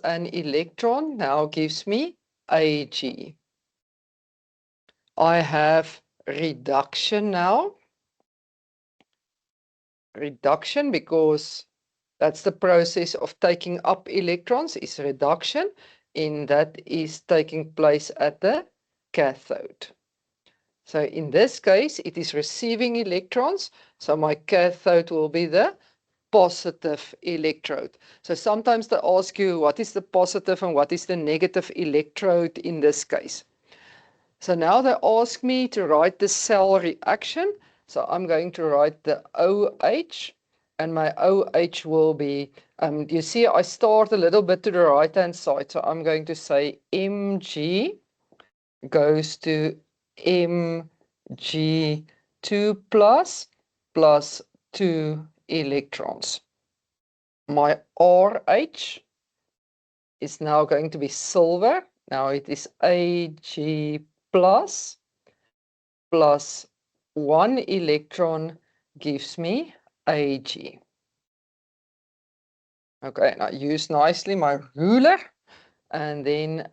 [SPEAKER 1] an electron now gives me Ag. I have reduction now. Reduction because that's the process of taking up electrons is reduction, and that is taking place at the cathode. So in this case, it is receiving electrons. So my cathode will be the positive electrode. So sometimes they ask you, what is the positive and what is the negative electrode in this case? So now they ask me to write the cell reaction. So I'm going to write the OH, and my OH will be, you see I start a little bit to the right-hand side. So I'm going to say Mg goes to Mg2 plus 2 electrons. My RH is now going to be silver. Now it is Ag plus 1 electron gives me Ag. Okay, now use nicely my ruler, and then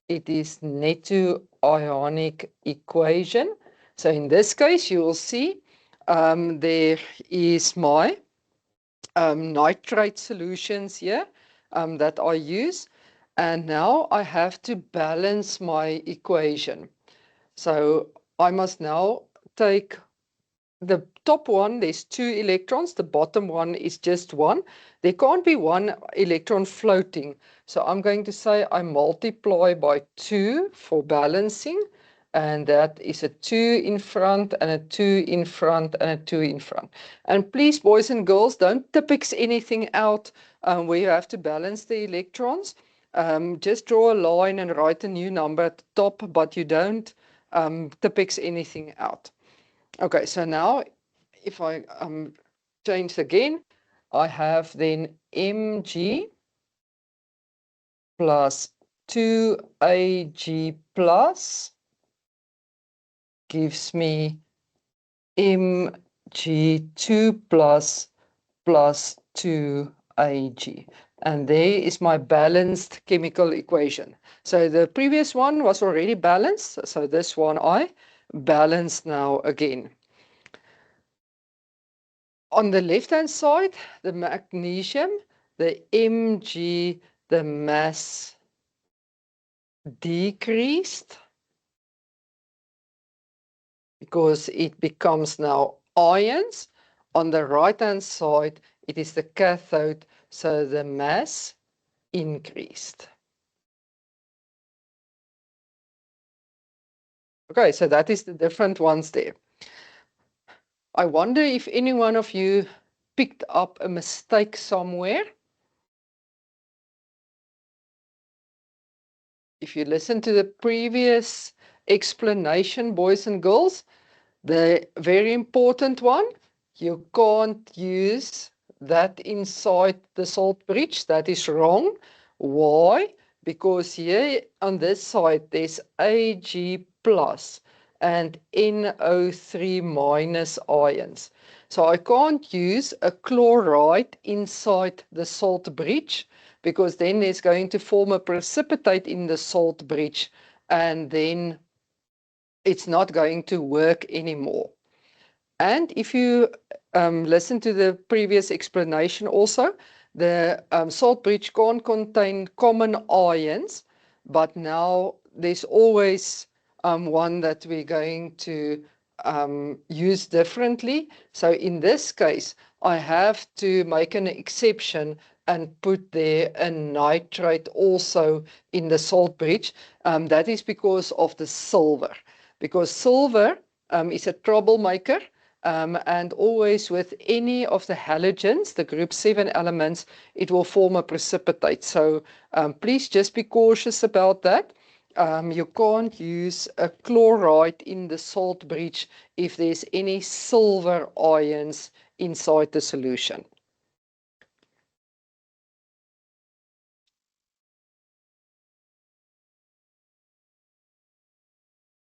[SPEAKER 1] it is Neto ionic equation. So in this case, you will see there is my nitrate solutions here that I use. And now I have to balance my equation. So I must now take the top one, there's 2 electrons, the bottom one is just 1. There can't be 1 electron floating. So I'm going to say I multiply by 2 for balancing, and that is a 2 in front and a 2 in front and a 2 in front. And please, boys and girls, don't Tipp-Ex anything out where you have to balance the electrons. Just draw a line and write a new number at the top, but you don't Tipp-Ex anything out. Okay, so now if I change again, I have then Mg plus 2Ag plus gives me Mg2 plus 2Ag. And there is my balanced chemical equation. So the previous one was already balanced, so this one I balance now again. On the left-hand side, the magnesium, the Mg, the mass decreased because it becomes now ions. On the right-hand side, it is the cathode, so the mass increased. Okay, so that is the different ones there. I wonder if any one of you picked up a mistake somewhere. If you listen to the previous explanation, boys and girls, the very important one, you can't use that inside the salt bridge. That is wrong. Why? Because here on this side, there's Ag plus, and NO3 minus ions. So I can't use a chloride inside the salt bridge because then there's going to form a precipitate in the salt bridge and then it's not going to work anymore. And if you listen to the previous explanation also, the salt bridge can't contain common ions, but now there's always one that we're going to use differently. So in this case, I have to make an exception and put there a nitrate also in the salt bridge. That is because of the silver, because silver is a troublemaker. And always with any of the halogens, the group 7 elements, it will form a precipitate. So please just be cautious about that. You can't use a chloride in the salt bridge if there's any silver ions inside the solution.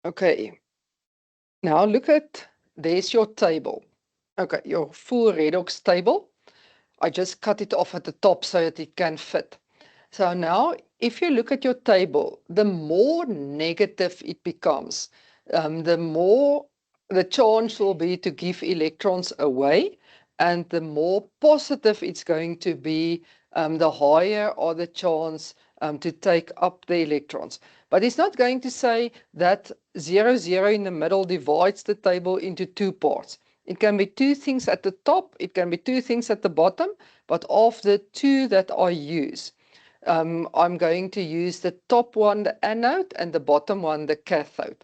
[SPEAKER 1] Okay, now look at, there's your table. Okay, your full redox table. I just cut it off at the top so that it can fit. So now, if you look at your table, the more negative it becomes, the more the chance will be to give electrons away, and the more positive it's going to be, the higher are the chance to take up the electrons. But it's not going to say that 0, 0 in the middle divides the table into two parts. It can be two things at the top, it can be two things at the bottom, but of the two that I use, I'm going to use the top one, the anode, and the bottom one, the cathode.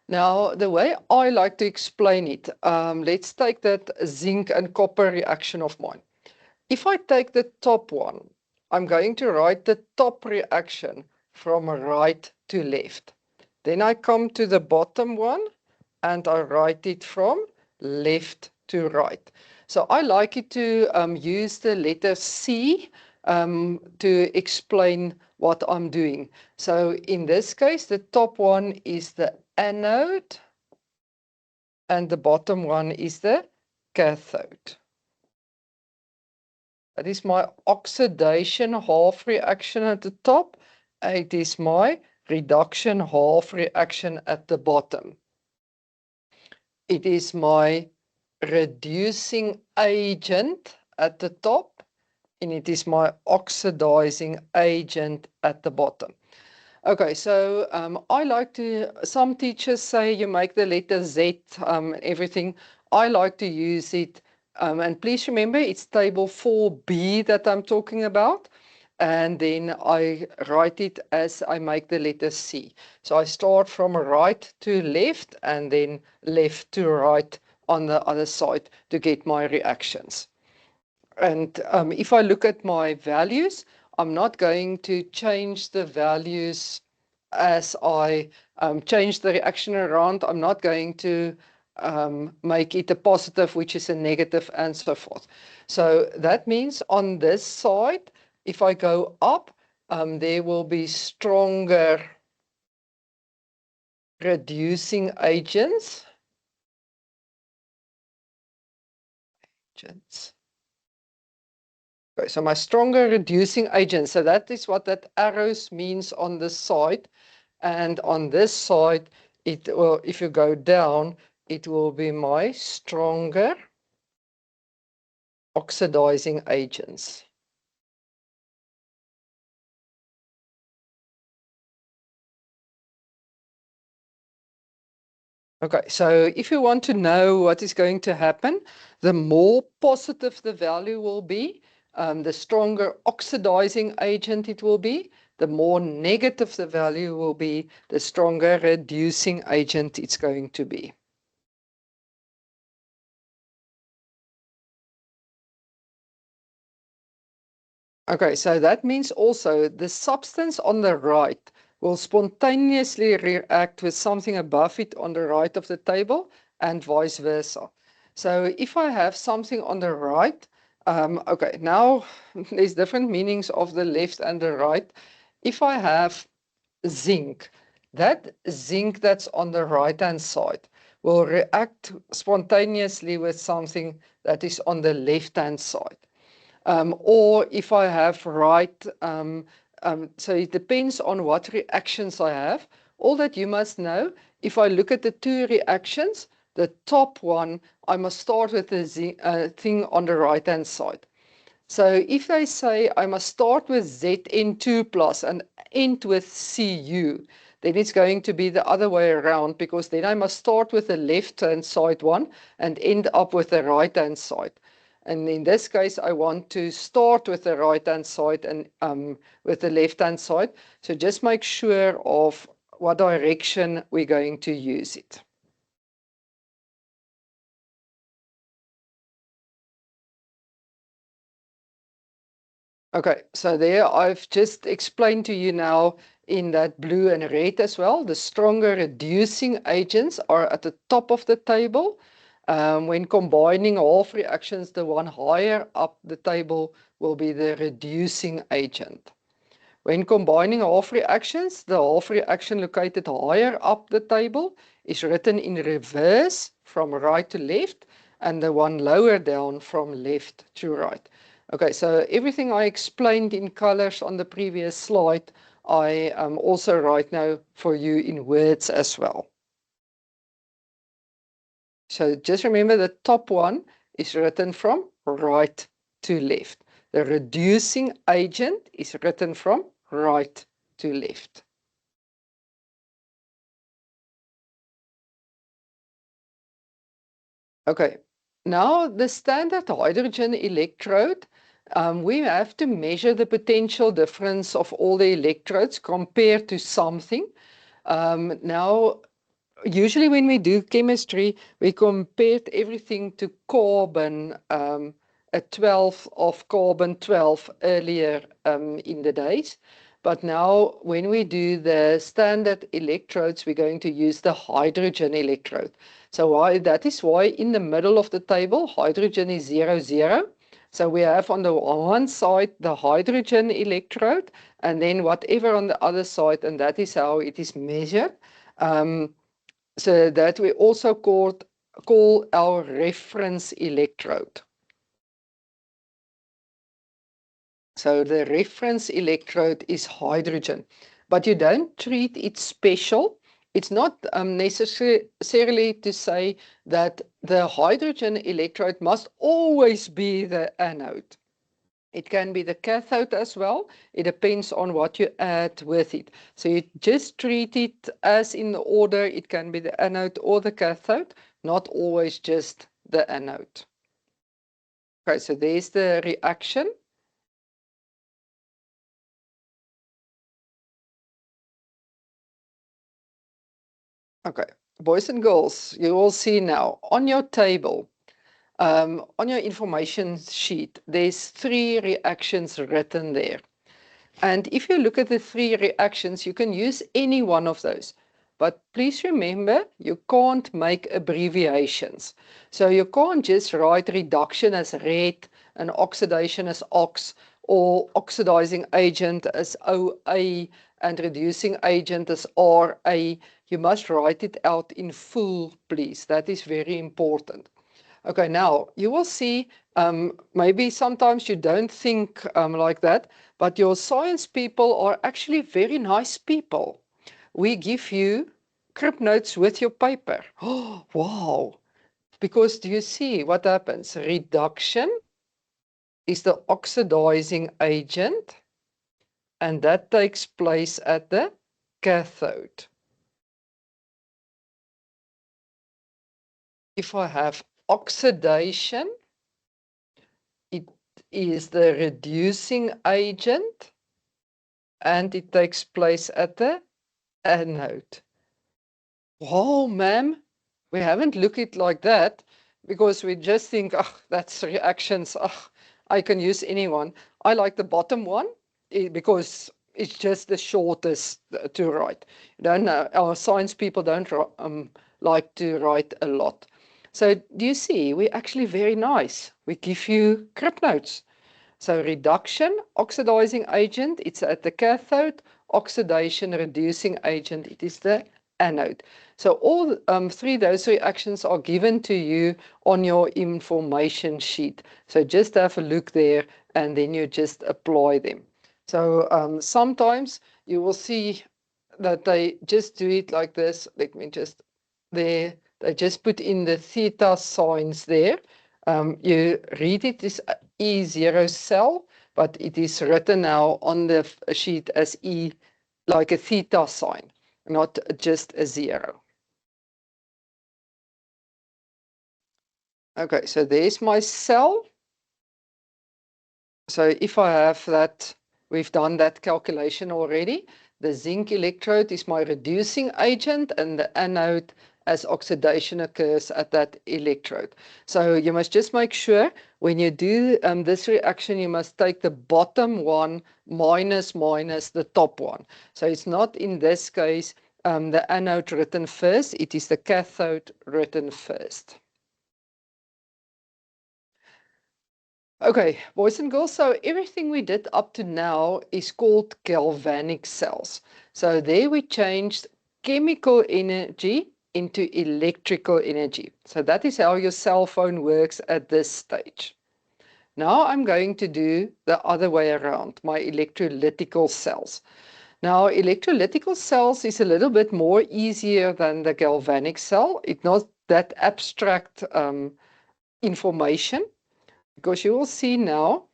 [SPEAKER 1] Now, the way I like to explain it, let's take that zinc and copper reaction of mine. If I take the top one, I'm going to write the top reaction from right to left. Then I come to the bottom one and I write it from left to right. So I like it to use the letter C to explain what I'm doing. So in this case, the top one is the anode and the bottom one is the cathode. That is my oxidation half reaction at the top. It is my reduction half reaction at the bottom. It is my reducing agent at the top, and it is my oxidizing agent at the bottom. Okay, so I like to, some teachers say you make the letter Z, everything. I like to use it, and please remember it's table 4B that I'm talking about. And then I write it as I make the letter C. So I start from right to left and then left to right on the other side to get my reactions. And if I look at my values, I'm not going to change the values as I change the reaction around. I'm not going to make it a positive, which is a negative, and so forth. So that means on this side, if I go up, there will be stronger reducing agents. Okay, so my stronger reducing agent. So that is what that arrows means on this side. And on this side, it will, if you go down, it will be my stronger oxidizing agents. Okay, so if you want to know what is going to happen, the more positive the value will be, the stronger oxidizing agent it will be, the more negative the value will be, the stronger reducing agent it's going to be. Okay, so that means also the substance on the right will spontaneously react with something above it on the right of the table and vice versa. So if I have something on the right, okay, now there's different meanings of the left and the right. If I have zinc, that zinc that's on the right-hand side will react spontaneously with something that is on the left-hand side. Or if I have so it depends on what reactions I have. All that you must know, if I look at the two reactions, the top one, I must start with the thing on the right-hand side. So if they say I must start with Zn2 plus and end with Cu, then it's going to be the other way around, because then I must start with the left-hand side one and end up with the right-hand side. And in this case, I want to start with the right-hand side and with the left-hand side. So just make sure of what direction we're going to use it. Okay, so there I've just explained to you now in that blue and red as well. The stronger reducing agents are at the top of the table. When combining half reactions, the one higher up the table will be the reducing agent. When combining half reactions, the half reaction located higher up the table is written in reverse from right to left, and the one lower down from left to right. Okay, so everything I explained in colors on the previous slide, I also write now for you in words as well. So just remember the top one is written from right to left. The reducing agent is written from right to left. Okay, now the standard hydrogen electrode, we have to measure the potential difference of all the electrodes compared to something. Now, usually when we do chemistry, we compared everything to carbon, a 12 of carbon 12 earlier in the days. But now when we do the standard electrodes, we're going to use the hydrogen electrode. So that is why in the middle of the table, hydrogen is 0, 0. So we have on the one side the hydrogen electrode, and then whatever on the other side, and that is how it is measured. So that we also call our reference electrode. So the reference electrode is hydrogen, but you don't treat it special. It's not necessarily to say that the hydrogen electrode must always be the anode. It can be the cathode as well. It depends on what you add with it. So you just treat it as in the order. It can be the anode or the cathode, not always just the anode. Okay, so there's the reaction. Okay, boys and girls, you will see now on your table, on your information sheet, there's 3 reactions written there. And if you look at the 3 reactions, you can use any one of those. But please remember, you can't make abbreviations. So you can't just write reduction as red and oxidation as ox, or oxidizing agent as OA and reducing agent as RA. You must write it out in full, please. That is very important. Okay, now you will see, maybe sometimes you don't think like that, but your science people are actually very nice people. We give you crib notes with your paper. Oh, wow. Because do you see what happens? Reduction is the oxidizing agent, and that takes place at the cathode. If I have oxidation, it is the reducing agent, and it takes place at the anode. Wow, ma'am, we haven't looked at it like that, because we just think, that's reactions. I can use anyone. I like the bottom one because it's just the shortest to write. You don't know, our science people don't like to write a lot. So do you see, we're actually very nice. We give you crib notes. So reduction, oxidizing agent, it's at the cathode. oxidation reducing agent, it is the anode. So all those reactions are given to you on your information sheet. So just have a look there and then you just apply them. So sometimes you will see that they just do it like this. Let me just, there, they just put in the theta signs there. You read it as E0 cell, but it is written now on the sheet as E, like a theta sign, not just a 0. Okay, so there's my cell. So if I have that, we've done that calculation already. The zinc electrode is my reducing agent and the anode as oxidation occurs at that electrode. So you must just make sure when you do this reaction, you must take the bottom one minus the top one. So it's not in this case the anode written first, it is the cathode written first. Okay, boys and girls, so everything we did up to now is called galvanic cells. So there we changed chemical energy into electrical energy. So that is how your cell phone works at this stage. Now I'm going to do the other way around, my electrolytical cells. Now, electrolytical cells is a little bit more easier than the galvanic cell. It's not that abstract information. Because you will see now,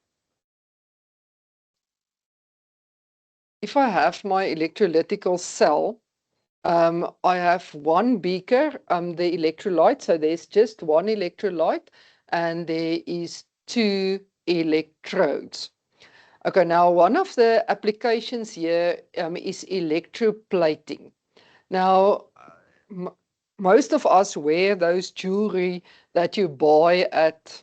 [SPEAKER 1] if I have my electrolytical cell, I have one beaker, the electrolyte, so there's just one electrolyte, and there is 2 electrodes. Okay, now one of the applications here is electroplating. Now, most of us wear those jewelry that you buy at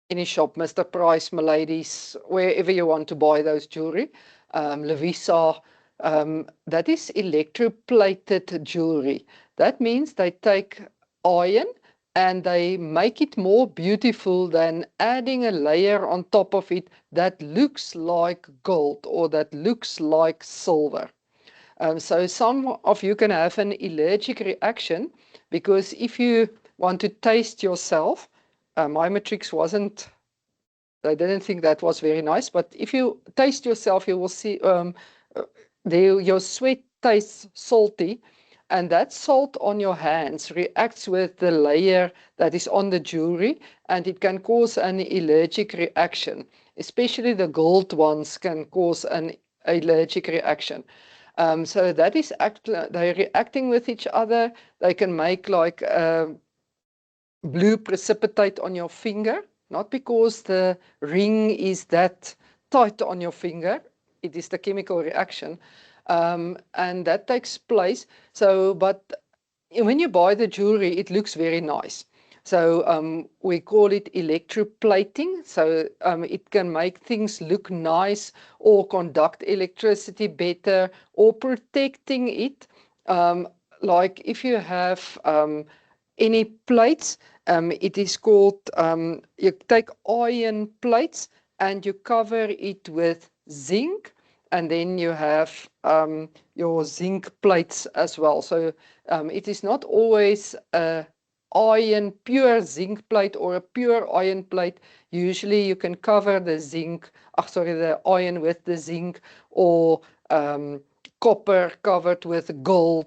[SPEAKER 1] any shop, Mr. Price, Miladys, wherever you want to buy those jewelry, Lovisa, that is electroplated jewelry. That means they take iron and they make it more beautiful than adding a layer on top of it that looks like gold or that looks like silver. So some of you can have an allergic reaction because if you want to taste yourself, my matrix wasn't, I didn't think that was very nice, but if you taste yourself, you will see your sweat tastes salty, and that salt on your hands reacts with the layer that is on the jewelry, and it can cause an allergic reaction. Especially the gold ones can cause an allergic reaction. So that is they're reacting with each other. They can make like blue precipitate on your finger, not because the ring is that tight on your finger. It is the chemical reaction, and that takes place. So, but when you buy the jewelry, it looks very nice. So we call it electroplating. So it can make things look nice or conduct electricity better or protecting it. Like if you have any plates, it is called, you take iron plates and you cover it with zinc, and then you have your zinc plates as well. So it is not always a pure zinc plate or a pure iron plate. Usually you can cover the the iron with the zinc, or copper covered with gold.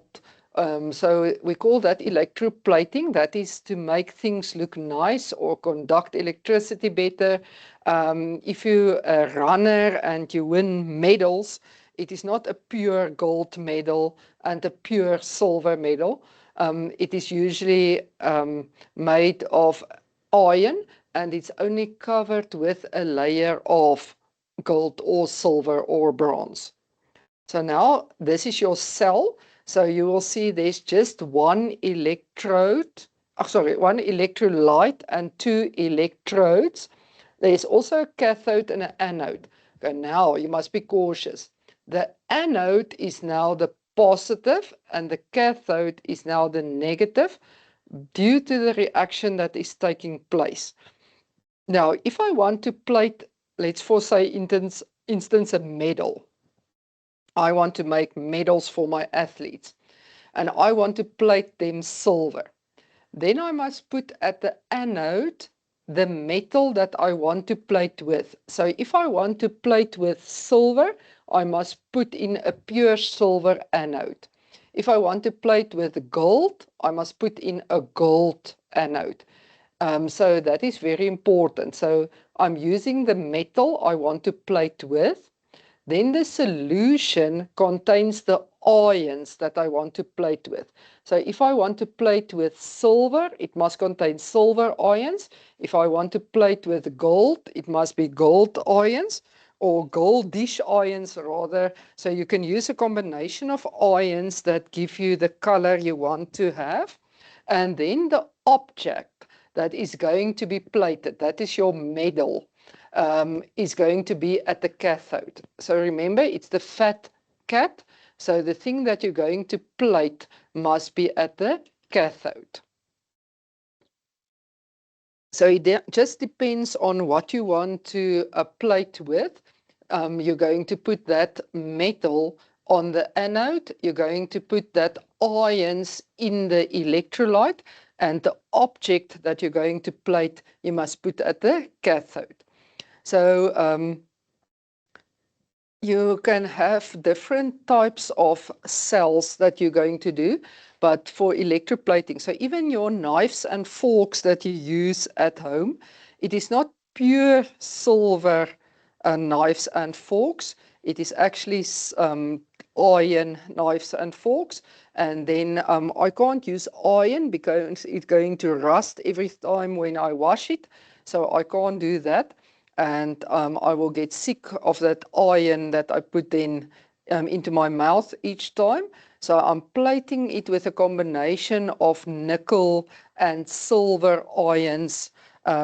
[SPEAKER 1] So we call that electroplating. That is to make things look nice or conduct electricity better. If you're a runner and you win medals, it is not a pure gold medal and a pure silver medal. It is usually made of iron, and it's only covered with a layer of gold or silver or bronze. So now this is your cell. So you will see there's just one electrode, one electrolyte and 2 electrodes. There's also a cathode and an anode. Okay, now you must be cautious. The anode is now the positive and the cathode is now the negative due to the reaction that is taking place. Now, if I want to plate, let's for say instance a medal. I want to make medals for my athletes, and I want to plate them silver. Then I must put at the anode the metal that I want to plate with. So if I want to plate with silver, I must put in a pure silver anode. If I want to plate with gold, I must put in a gold anode. So that is very important. So I'm using the metal I want to plate with. Then the solution contains the ions that I want to plate with. So if I want to plate with silver, it must contain silver ions. If I want to plate with gold, it must be gold ions, or goldish ions rather. So you can use a combination of ions that give you the color you want to have. And then the object that is going to be plated, that is your medal, is going to be at the cathode. So remember, it's the fat cat. So the thing that you're going to plate must be at the cathode. So it just depends on what you want to plate with. You're going to put that metal on the anode. You're going to put that ions in the electrolyte, and the object that you're going to plate, you must put at the cathode. So you can have different types of cells that you're going to do, but for electroplating, so even your knives and forks that you use at home, it is not pure silver knives and forks. It is actually iron knives and forks. And then I can't use iron because it's going to rust every time when I wash it. So I can't do that. And I will get sick of that iron that I put in into my mouth each time. So I'm plating it with a combination of nickel and silver ions.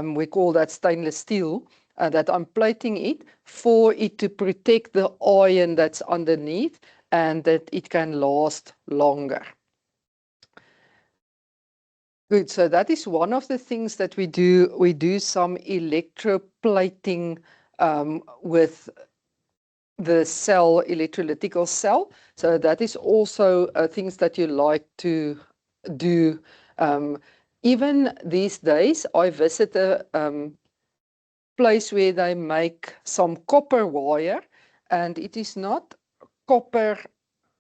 [SPEAKER 1] We call that stainless steel. That I'm plating it for it to protect the iron that's underneath and that it can last longer. Good. So that is one of the things that we do. We do some electroplating with the cell, electrolytical cell. So that is also things that you like to do. Even these days, I visit a place where they make some copper wire, and it is not copper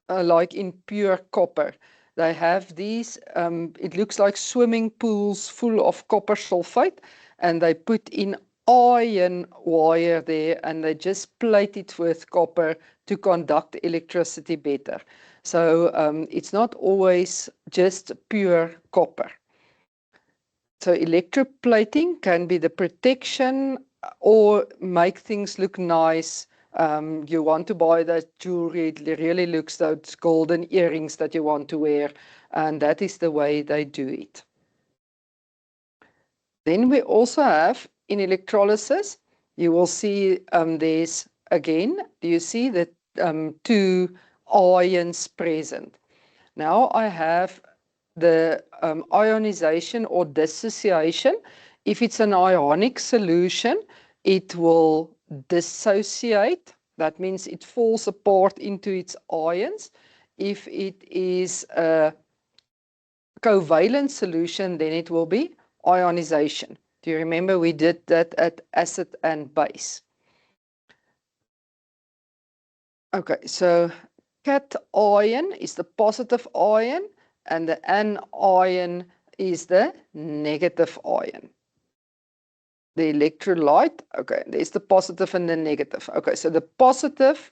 [SPEAKER 1] like in pure copper. They have these, it looks like swimming pools full of copper sulfate, and they put in iron wire there, and they just plate it with copper to conduct electricity better. So it's not always just pure copper. So electroplating can be the protection or make things look nice. You want to buy that jewelry, it really looks those golden earrings that you want to wear, and that is the way they do it. Then we also have in electrolysis, you will see there's again, do you see the two ions present? Now I have the ionization or dissociation. If it's an ionic solution, it will dissociate. That means it falls apart into its ions. If it is a covalent solution, then it will be ionization. Do you remember we did that at acid and base? Okay, so cation is the positive ion, and the anion is the negative ion. The electrolyte, okay, there's the positive and the negative. Okay, so the positive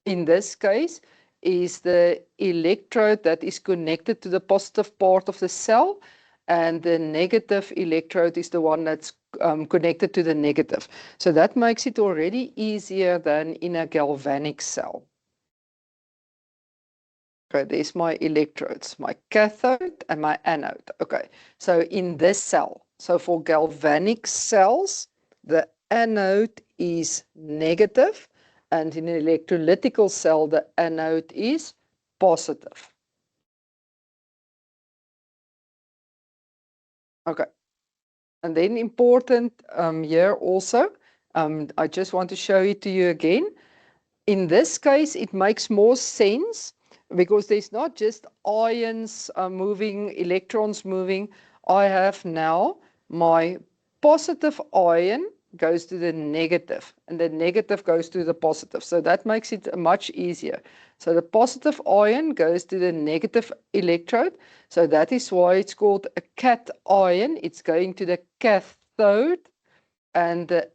[SPEAKER 1] in this case is the electrode that is connected to the positive part of the cell, and the negative electrode is the one that's connected to the negative. So that makes it already easier than in a galvanic cell. Okay, there's my electrodes, my cathode and my anode. Okay, so in this cell, so for galvanic cells, the anode is negative, and in an electrolytical cell, the anode is positive. Okay, and then important here also, I just want to show it to you again. In this case, it makes more sense because there's not just ions moving, electrons moving. I have now my positive ion goes to the negative, and the negative goes to the positive. So that makes it much easier. So the positive ion goes to the negative electrode. So that is why it's called a cation. It's going to the cathode, and the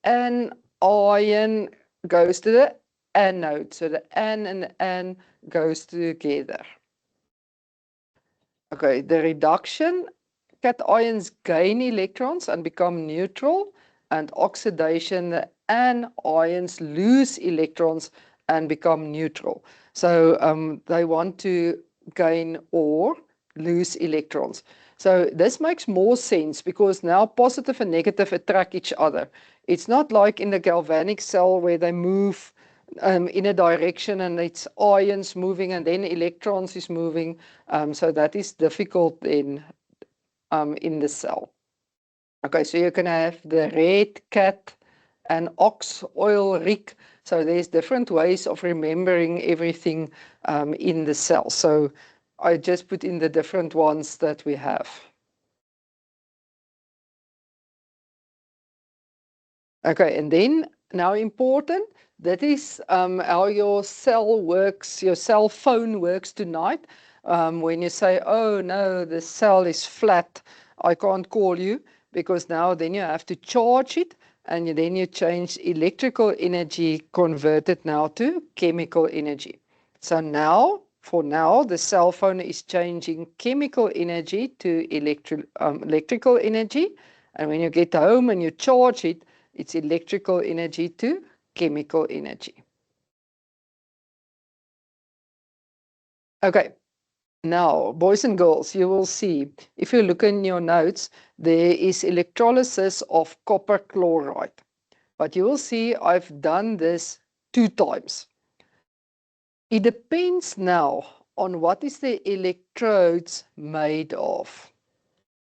[SPEAKER 1] anion goes to the anode. So the N and the N goes together. Okay, the reduction, cations gain electrons and become neutral, and oxidation, the anions lose electrons and become neutral. So they want to gain or lose electrons. So this makes more sense because now positive and negative attract each other. It's not like in the galvanic cell where they move in a direction and it's ions moving and then electrons is moving. So that is difficult then in the cell. Okay, so you can have the red cat and ox oil rig. So there's different ways of remembering everything in the cell. So I just put in the different ones that we have. Okay, and then now important, that is how your cell works, your cell phone works tonight. When you say, oh no, the cell is flat, I can't call you, because now then you have to charge it, and then you change electrical energy converted now to chemical energy. So now, for now, the cell phone is changing chemical energy to electrical energy, and when you get home and you charge it, it's electrical energy to chemical energy. Okay, now, boys and girls, you will see, if you look in your notes, there is electrolysis of copper chloride. But you will see I've done this 2 times. It depends now on what is the electrodes made of.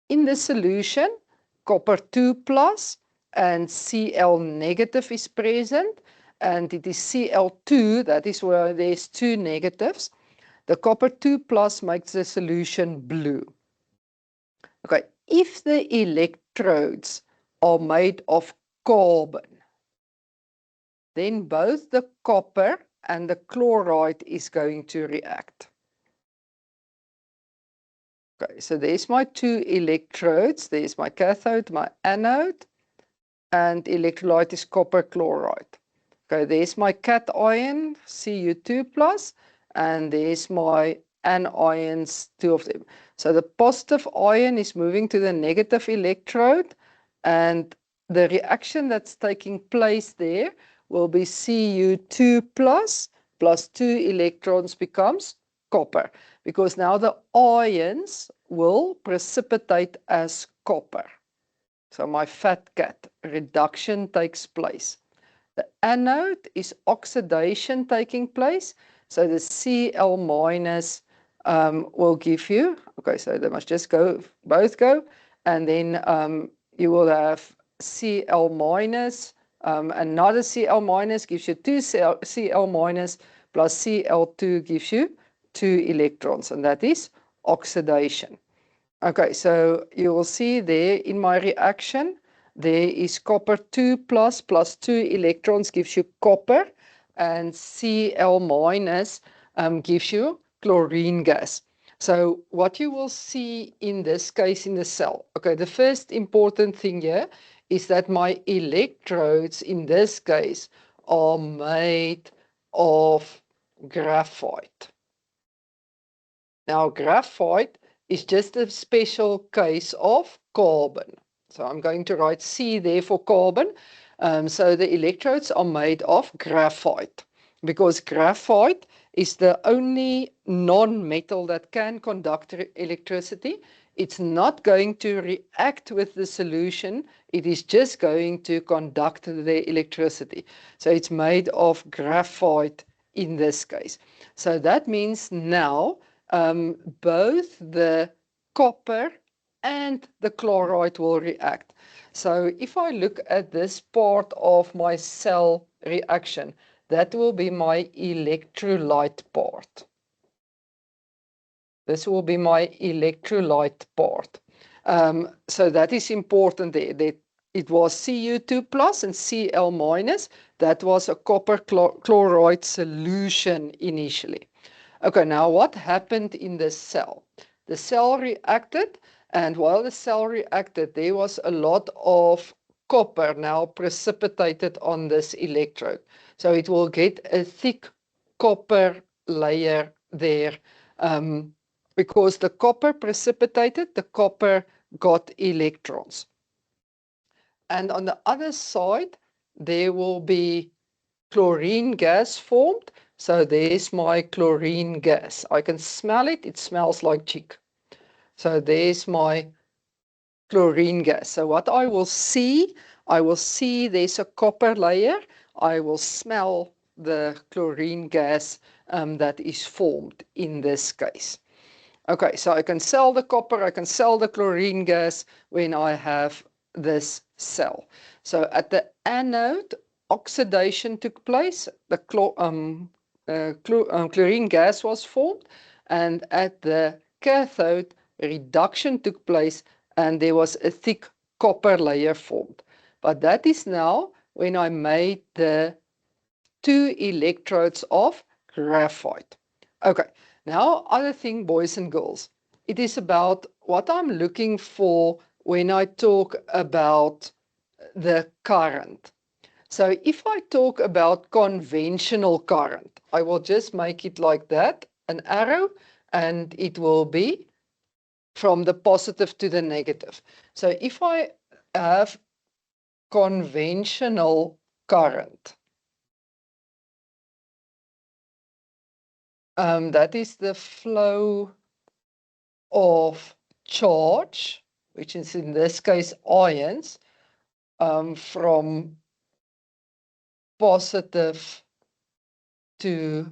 [SPEAKER 1] In the solution, copper 2 plus and Cl negative is present, and it is Cl2, that is where there's 2 negatives. The copper 2 plus makes the solution blue. Okay, if the electrodes are made of carbon, then both the copper and the chloride is going to react. Okay, so there's my 2 electrodes. There's my cathode, my anode, and electrolyte is copper chloride. Okay, there's my cation, Cu2 plus, and there's my anions, 2 of them. So the positive ion is moving to the negative electrode, and the reaction that's taking place there will be Cu2 plus 2 electrons becomes copper, because now the ions will precipitate as copper. So my fat cat, reduction takes place. The anode is oxidation taking place. So the Cl minus will give you, okay, so they must just go, both go, and then you will have Cl minus, another Cl minus gives you 2 Cl minus plus Cl2 gives you 2 electrons, and that is oxidation. Okay, so you will see there in my reaction, there is copper 2 plus 2 electrons gives you copper, and Cl minus gives you chlorine gas. So what you will see in this case in the cell, okay, the first important thing here is that my electrodes in this case are made of graphite. Now, graphite is just a special case of carbon. So I'm going to write C there for carbon. So the electrodes are made of graphite, because graphite is the only non-metal that can conduct electricity. It's not going to react with the solution. It is just going to conduct the electricity. So it's made of graphite in this case. So that means now both the copper and the chloride will react. So if I look at this part of my cell reaction, that will be my electrolyte part. This will be my electrolyte part. So that is important there. That it was Cu2 plus and Cl minus. That was a copper chloride solution initially. Okay, now what happened in the cell? The cell reacted, and while the cell reacted, there was a lot of copper now precipitated on this electrode. So it will get a thick copper layer there. Because the copper precipitated, the copper got electrons. And on the other side, there will be chlorine gas formed. So there's my chlorine gas. I can smell it. It smells like chick. So there's my chlorine gas. So what I will see there's a copper layer. I will smell the chlorine gas that is formed in this case. Okay, so I can sell the copper, I can sell the chlorine gas when I have this cell. So at the anode, oxidation took place, the chlorine gas was formed, and at the cathode, reduction took place, and there was a thick copper layer formed. But that is now when I made the 2 electrodes of graphite. Okay. Now, other thing, boys and girls, it is about what I'm looking for when I talk about the current. So if I talk about conventional current, I will just make it like that, an arrow, and it will be from the positive to the negative. So if I have conventional current, that is the flow of charge, which is in this case ions, from positive to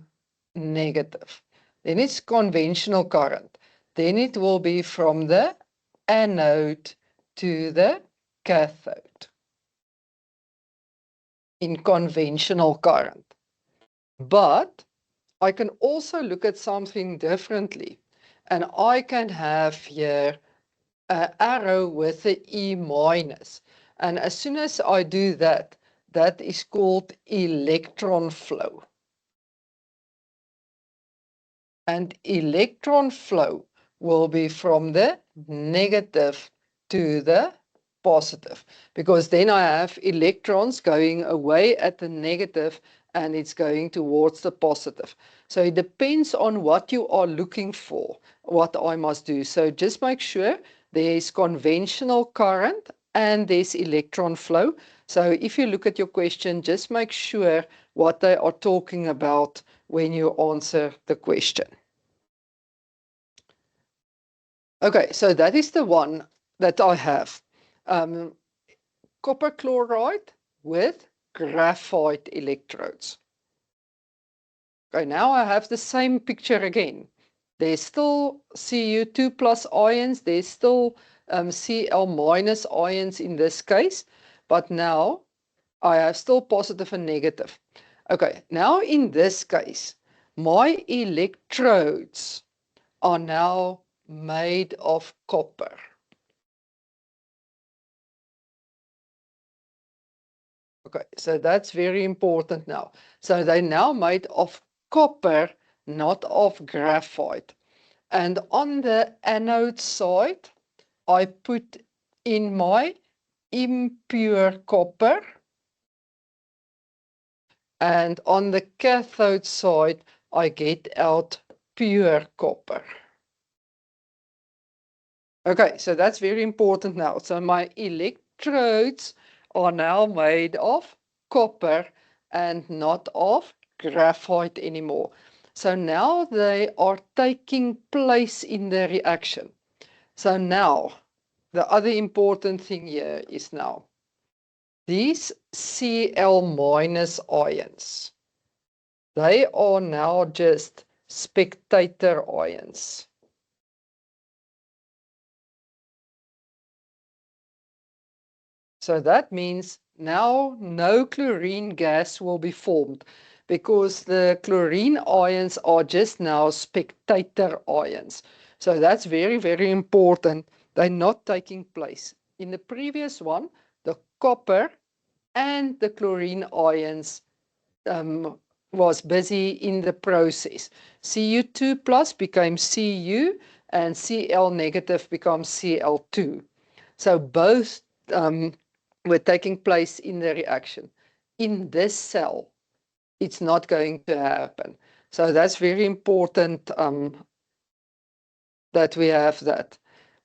[SPEAKER 1] negative. Then it's conventional current. Then it will be from the anode to the cathode in conventional current. But I can also look at something differently. And I can have here an arrow with the E minus. And as soon as I do that, that is called electron flow. And electron flow will be from the negative to the positive, because then I have electrons going away at the negative and it's going towards the positive. So it depends on what you are looking for, what I must do. So just make sure there is conventional current and there's electron flow. So if you look at your question, just make sure what they are talking about when you answer the question. Okay, so that is the one that I have. Copper chloride with graphite electrodes. Okay, now I have the same picture again. There's still Cu2 plus ions, there's still Cl minus ions in this case, but now I have still positive and negative. Okay, now in this case, my electrodes are now made of copper. Okay, so that's very important now. So they're now made of copper, not of graphite. And on the anode side, I put in my impure copper. And on the cathode side, I get out pure copper. Okay, so that's very important now. So my electrodes are now made of copper and not of graphite anymore. So now they are taking place in the reaction. So now, the other important thing here is now, these Cl minus ions, they are now just spectator ions. So that means now no chlorine gas will be formed, because the chlorine ions are just now spectator ions. So that's very, very important. They're not taking place. In the previous one, the copper and the chlorine ions was busy in the process. Cu2 plus became Cu and Cl negative becomes Cl2. So both were taking place in the reaction. In this cell, it's not going to happen. So that's very important that we have that.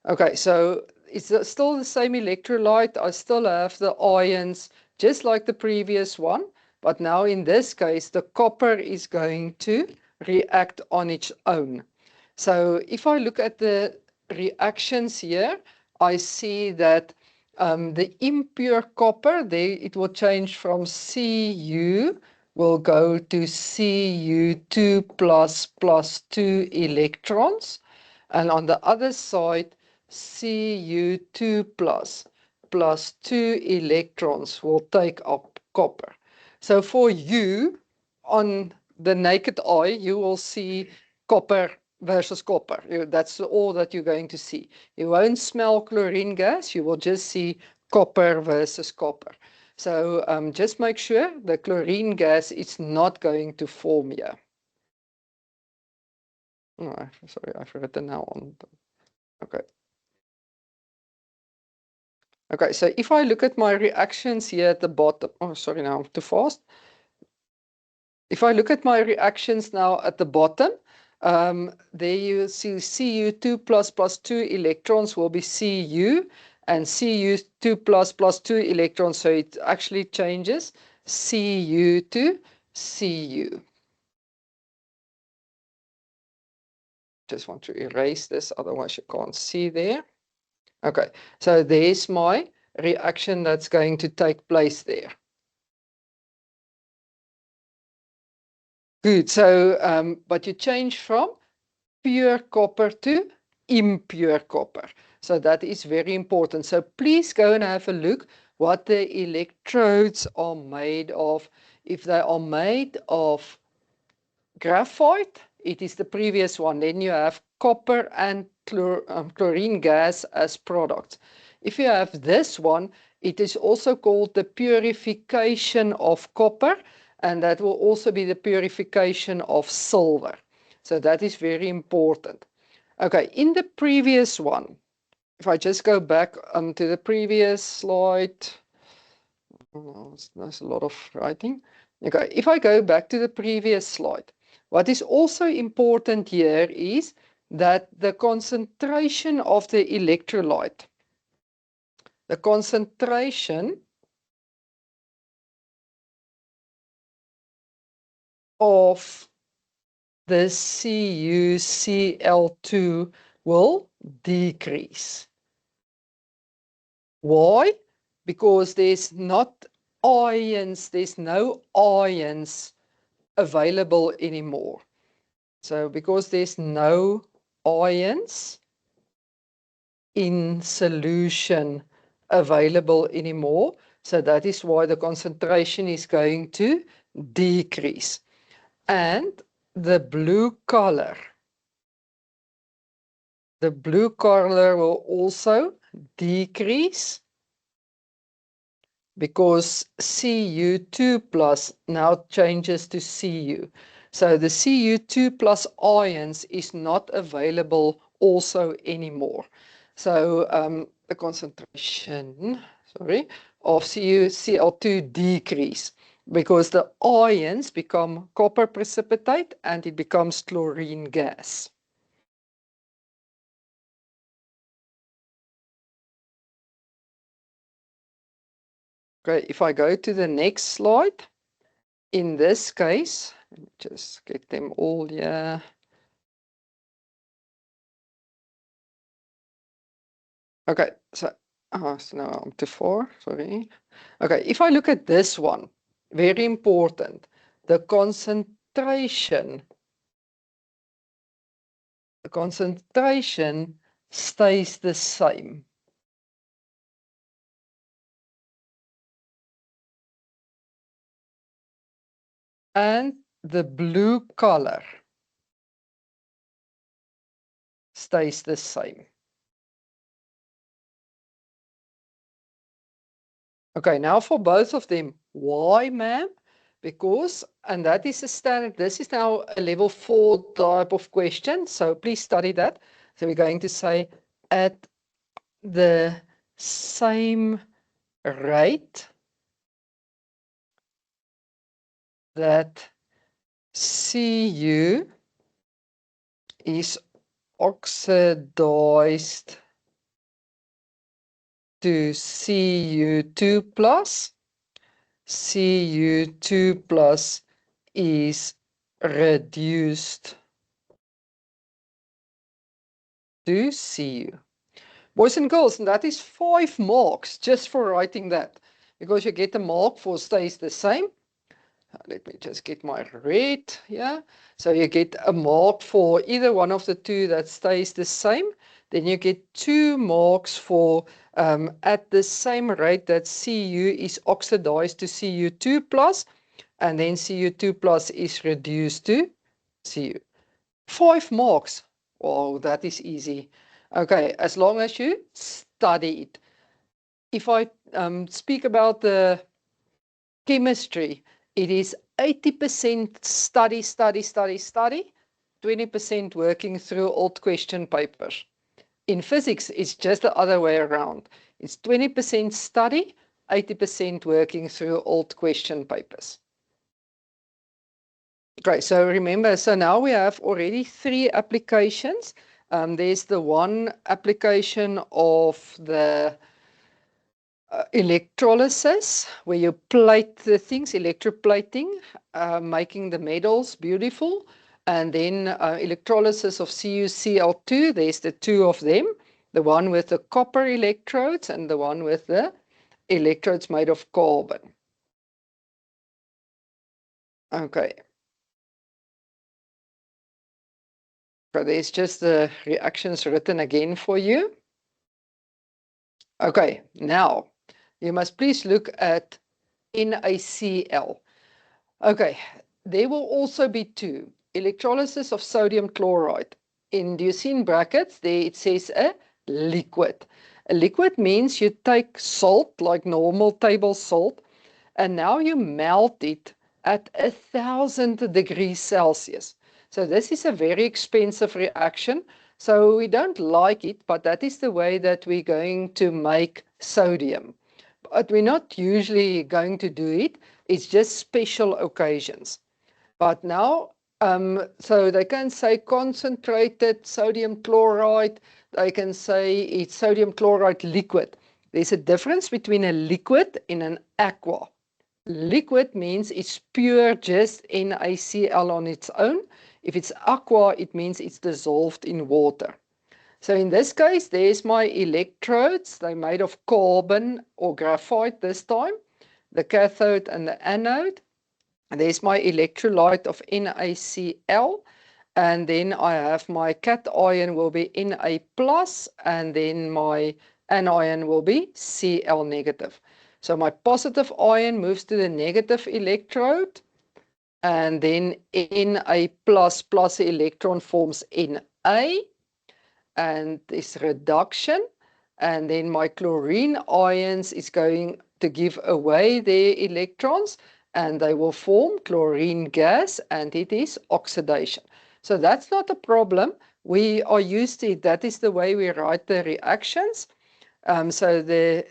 [SPEAKER 1] Okay, so it's still the same electrolyte. I still have the ions, just like the previous one. But now in this case, the copper is going to react on its own. So if I look at the reactions here, I see that the impure copper, there it will change from Cu, will go to Cu2 plus 2 electrons. And on the other side, Cu2 plus 2 electrons will take up copper. So for you, on the naked eye, you will see copper versus copper. That's all that you're going to see. You won't smell chlorine gas, you will just see copper versus copper. So just make sure the chlorine gas is not going to form here. Oh, sorry, I've written now on. Okay. Okay, so if I look at my reactions here at the bottom, oh, sorry, now I'm too fast. If I look at my reactions now at the bottom, there you see Cu2 plus 2 electrons will be Cu, and Cu2 plus 2 electrons, so it actually changes Cu to Cu. Just want to erase this, otherwise you can't see there. Okay, so there's my reaction that's going to take place there. Good, so, but you change from pure copper to impure copper. So that is very important. So please go and have a look what the electrodes are made of. If they are made of graphite, it is the previous one. Then you have copper and chlorine gas as products. If you have this one, it is also called the purification of copper, and that will also be the purification of silver. So that is very important. Okay, in the previous one, if I just go back to the previous slide, there's a lot of writing. Okay, if I go back to the previous slide, what is also important here is that the concentration of the electrolyte, the concentration of the CuCl2 will decrease. Why? Because there's not ions, there's no ions available anymore. So because there's no ions in solution available anymore, so that is why the concentration is going to decrease. And the blue color will also decrease because Cu2 plus now changes to Cu. So the Cu2 plus ions is not available also anymore. So the concentration, of CuCl2 decrease because the ions become copper precipitate and it becomes chlorine gas. Okay, if I go to the next slide, in this case, let me just get them all here. Okay, so now I'm too far, sorry. Okay, if I look at this one, very important, the concentration stays the same. and the blue color stays the same. Okay, now for both of them. Why, ma'am? Because, and that is a standard, this is now a level 4 type of question, so please study that. So we're going to say at the same rate that Cu is oxidized to Cu2 plus, Cu2 plus is reduced to Cu. Boys and girls, and that is 5 marks just for writing that, because you get a mark for stays the same. Let me just get my red here. So you get a mark for either one of the two that stays the same. Then you get 2 marks for at the same rate that Cu is oxidized to Cu2 plus, and then Cu2 plus is reduced to Cu. 5 marks. Oh, that is easy. Okay, as long as you study it. If I speak about the chemistry, it is 80% study, 20% working through old question papers. In physics, it's just the other way around. It's 20% study, 80% working through old question papers. Great, so remember, so now we have already 3 applications. There's the one application of the electrolysis, where you plate the things, electroplating, making the metals beautiful. And then electrolysis of CuCl2, there's the 2 of them, the one with the copper electrodes and the one with the electrodes made of carbon. Okay. So there's just the reactions written again for you. Okay, now you must please look at NaCl. Okay, there will also be 2. Electrolysis of sodium chloride. Do you see in brackets there it says a liquid. A liquid means you take salt, like normal table salt, and now you melt it at 1,000 degrees Celsius. So this is a very expensive reaction. So we don't like it, but that is the way that we're going to make sodium. But we're not usually going to do it. It's just special occasions. But now, so they can say concentrated sodium chloride. They can say it's sodium chloride liquid. There's a difference between a liquid and an aqua. Liquid means it's pure, just NaCl on its own. If it's aqua, it means it's dissolved in water. So in this case, there's my electrodes. They're made of carbon or graphite this time, the cathode and the anode. And there's my electrolyte of NaCl. And then I have my cation will be Na plus, and then my anion will be Cl negative. So my positive ion moves to the negative electrode, and then Na plus plus electron forms Na, and this reduction, and then my chlorine ions is going to give away their electrons, and they will form chlorine gas, and it is oxidation. So that's not a problem. We are used to it. That is the way we write the reactions. So the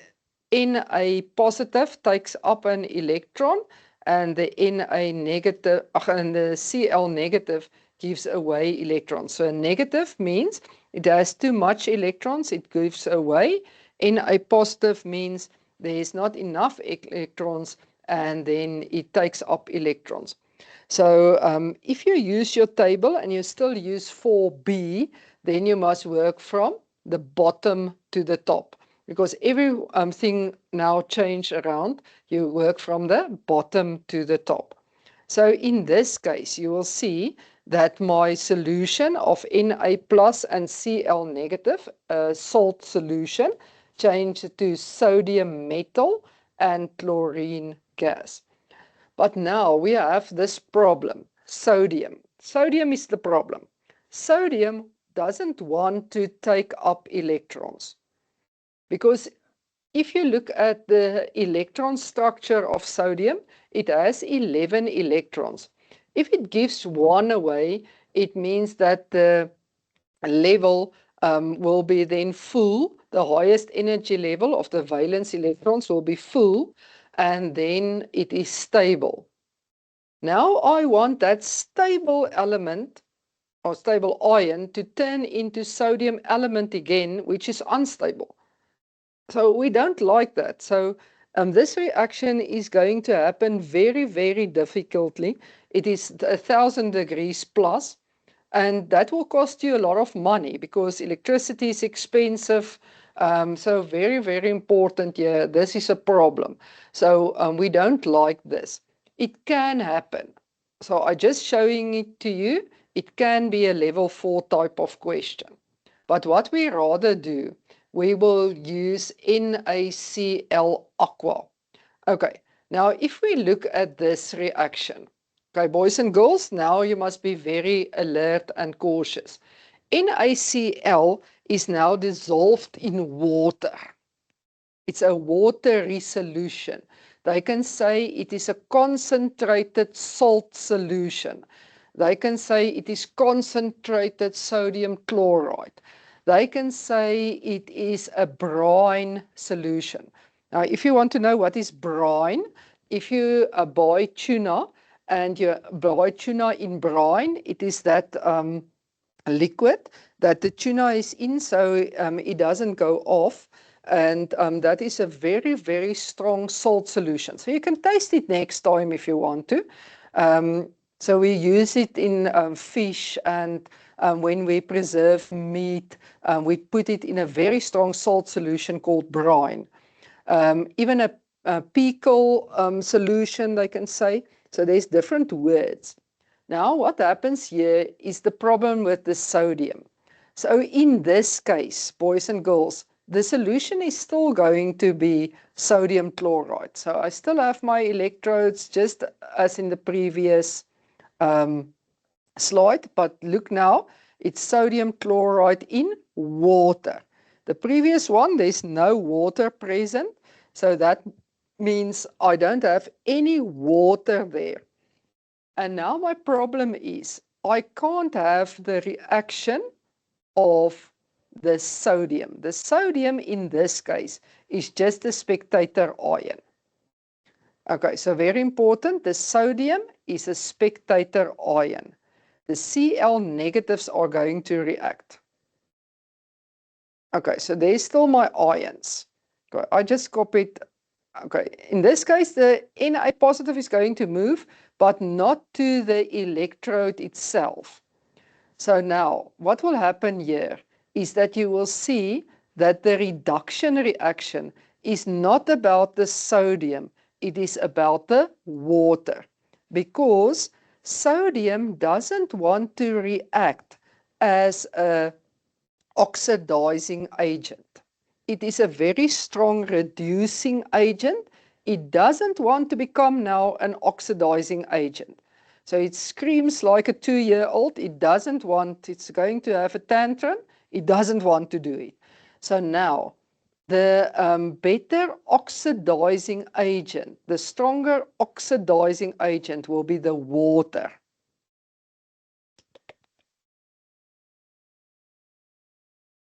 [SPEAKER 1] Na positive takes up an electron, and the Na negative, and the Cl negative gives away electrons. So a negative means it has too much electrons, it gives away. Na positive means there is not enough electrons, and then it takes up electrons. So if you use your table and you still use 4b, then you must work from the bottom to the top, because everything now changed around. You work from the bottom to the top. So in this case, you will see that my solution of Na plus and Cl negative, salt solution, changed to sodium metal and chlorine gas. But now we have this problem, sodium. Sodium is the problem. Sodium doesn't want to take up electrons because if you look at the electron structure of sodium, it has 11 electrons. If it gives one away, it means that the level will be then full. The highest energy level of the valence electrons will be full, and then it is stable. Now I want that stable element or stable ion to turn into sodium element again, which is unstable. So we don't like that. So this reaction is going to happen very, very difficultly. It is 1,000 degrees plus, and that will cost you a lot of money because electricity is expensive. So very, very important here. This is a problem. So we don't like this. It can happen. So I'm just showing it to you. It can be a level 4 type of question. But what we rather do, we will use NaCl aqua. Okay, now if we look at this reaction, okay, boys and girls, now you must be very alert and cautious. NaCl is now dissolved in water. It's a watery solution. They can say it is a concentrated salt solution. They can say it is concentrated sodium chloride. They can say it is a brine solution. Now, if you want to know what is brine, if you buy tuna and you buy tuna in brine, it is that liquid that the tuna is in, so it doesn't go off. And that is a very, very strong salt solution. So you can taste it next time if you want to. So we use it in fish, and when we preserve meat, we put it in a very strong salt solution called brine. Even a pickle solution, they can say. So there's different words. Now what happens here is the problem with the sodium. So in this case, boys and girls, the solution is still going to be sodium chloride. So I still have my electrodes just as in the previous slide, but look now, it's sodium chloride in water. The previous one, there's no water present, so that means I don't have any water there. And now my problem is I can't have the reaction of the sodium. The sodium in this case is just a spectator ion. Okay, so very important, the sodium is a spectator ion. The Cl negatives are going to react. Okay, so there's still my ions. Okay, I just copied. Okay, in this case, the Na positive is going to move, but not to the electrode itself. So now, what will happen here is that you will see that the reduction reaction is not about the sodium, it is about the water. Because sodium doesn't want to react as an oxidizing agent. It is a very strong reducing agent. It doesn't want to become now an oxidizing agent. So it screams like a 2-year-old. It doesn't want, it's going to have a tantrum. It doesn't want to do it. So now, the better oxidizing agent, the stronger oxidizing agent will be the water.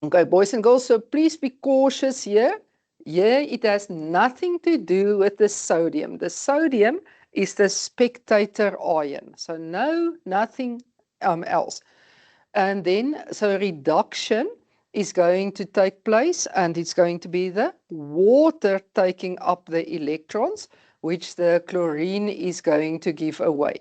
[SPEAKER 1] Okay, boys and girls, so please be cautious here. Here, it has nothing to do with the sodium. The sodium is the spectator ion. So no, nothing else. And then, so reduction is going to take place, and it's going to be the water taking up the electrons, which the chlorine is going to give away.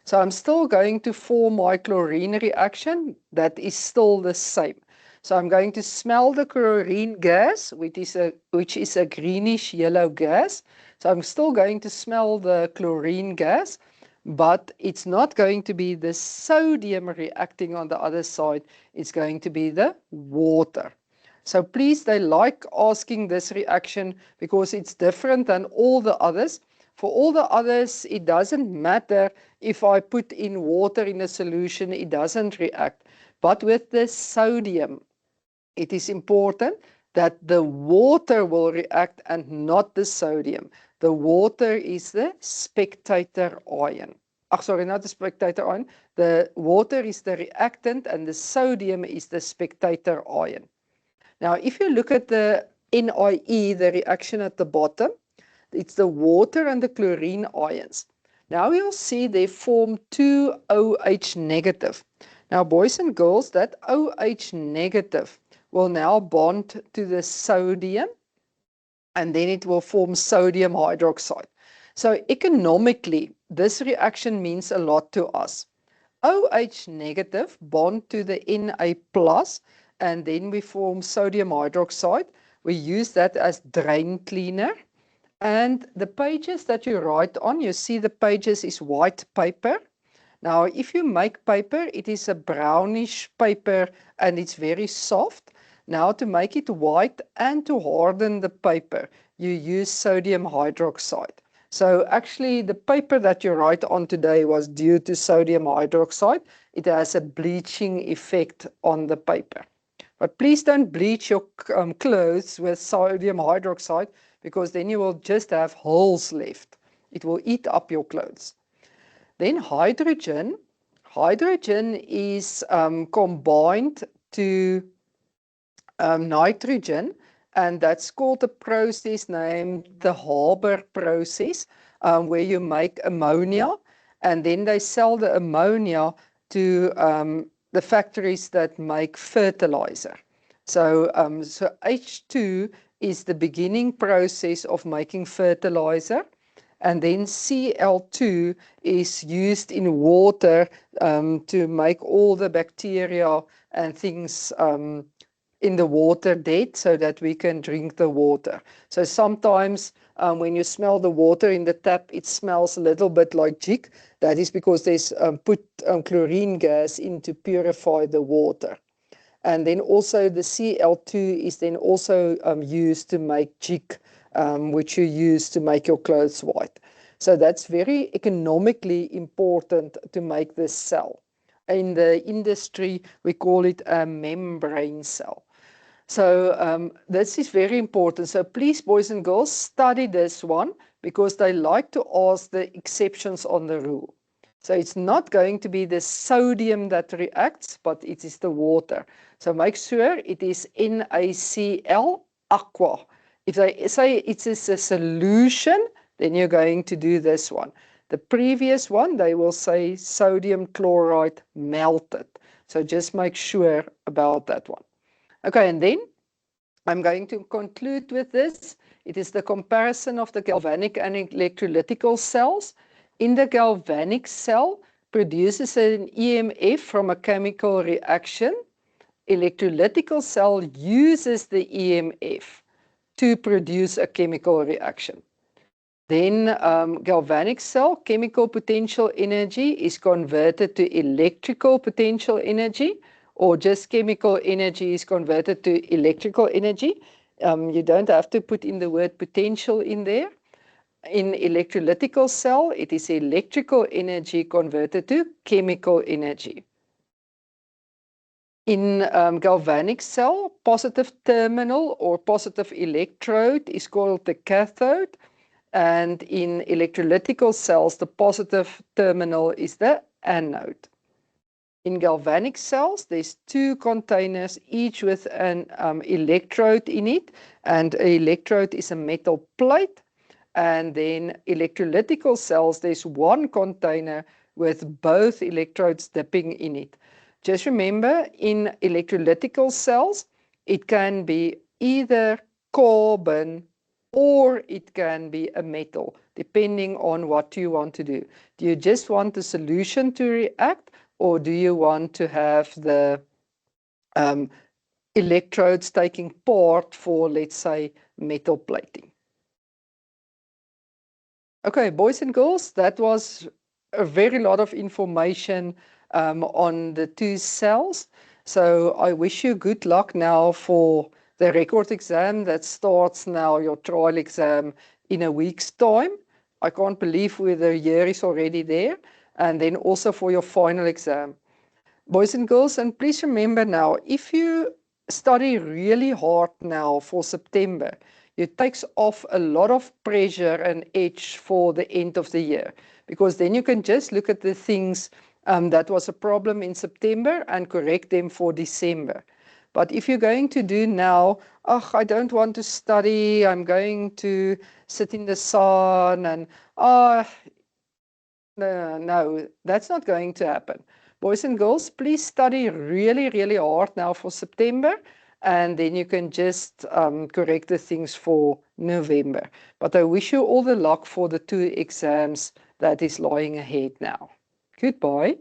[SPEAKER 1] So I'm still going to form my chlorine reaction. That is still the same. So I'm going to smell the chlorine gas, which is a greenish yellow gas. So I'm still going to smell the chlorine gas, but it's not going to be the sodium reacting on the other side. It's going to be the water. So please, they like asking this reaction because it's different than all the others. For all the others, it doesn't matter if I put in water in a solution, it doesn't react. But with the sodium, it is important that the water will react and not the sodium. The water is the spectator ion. Sorry, not the spectator ion. The water is the reactant and the sodium is the spectator ion. Now, if you look at the NIE, the reaction at the bottom, it's the water and the chlorine ions. Now you'll see they form two OH negative. Now, boys and girls, that OH negative will now bond to the sodium, and then it will form sodium hydroxide. So economically, this reaction means a lot to us. OH negative bond to the Na plus, and then we form sodium hydroxide. We use that as drain cleaner. And the pages that you write on, you see the pages is white paper. Now, if you make paper, it is a brownish paper and it's very soft. Now, to make it white and to harden the paper, you use sodium hydroxide. So actually, the paper that you write on today was due to sodium hydroxide. It has a bleaching effect on the paper. But please don't bleach your clothes with sodium hydroxide, because then you will just have holes left. It will eat up your clothes. Then hydrogen. Hydrogen is combined to nitrogen, and that's called a process named the Haber process, where you make ammonia, and then they sell the ammonia to the factories that make fertilizer. So H2 is the beginning process of making fertilizer, and then Cl2 is used in water to make all the bacteria and things in the water dead so that we can drink the water. So sometimes when you smell the water in the tap, it smells a little bit like jig. That is because there's put chlorine gas in to purify the water. And then also the Cl2 is then also used to make jig, which you use to make your clothes white. So that's very economically important to make this cell. In the industry, we call it a membrane cell. So this is very important. So please, boys and girls, study this one, because they like to ask the exceptions on the rule. So it's not going to be the sodium that reacts, but it is the water. So make sure it is NaCl aqua. If they say it is a solution, then you're going to do this one. The previous one, they will say sodium chloride melted. So just make sure about that one. Okay, and then I'm going to conclude with this. It is the comparison of the galvanic and electrolytical cells. In the galvanic cell, produces an EMF from a chemical reaction. Electrolytical cell uses the EMF to produce a chemical reaction. Then galvanic cell, chemical potential energy is converted to electrical potential energy, or just chemical energy is converted to electrical energy. You don't have to put in the word potential in there. In electrolytical cell, it is electrical energy converted to chemical energy. In galvanic cell, positive terminal or positive electrode is called the cathode. And in electrolytical cells, the positive terminal is the anode. In galvanic cells, there's two containers, each with an electrode in it. And an electrode is a metal plate. And then electrolytical cells, there's one container with both electrodes dipping in it. Just remember, in electrolytical cells, it can be either carbon or it can be a metal, depending on what you want to do. Do you just want the solution to react, or do you want to have the electrodes taking part for, let's say, metal plating? Okay, boys and girls, that was a very lot of information on the two cells. So I wish you good luck now for the record exam that starts now, your trial exam, in a week's time. I can't believe the year is already there. And then also for your final exam. Boys and girls, and please remember now, if you study really hard now for September, it takes off a lot of pressure and edge for the end of the year, because then you can just look at the things that was a problem in September and correct them for December. But if you're going to do now, oh, I don't want to study, I'm going to sit in the sun, and oh, no, that's not going to happen. Boys and girls, please study really, really hard now for September, and then you can just correct the things for November. But I wish you all the luck for the 2 exams that is lying ahead now. Goodbye.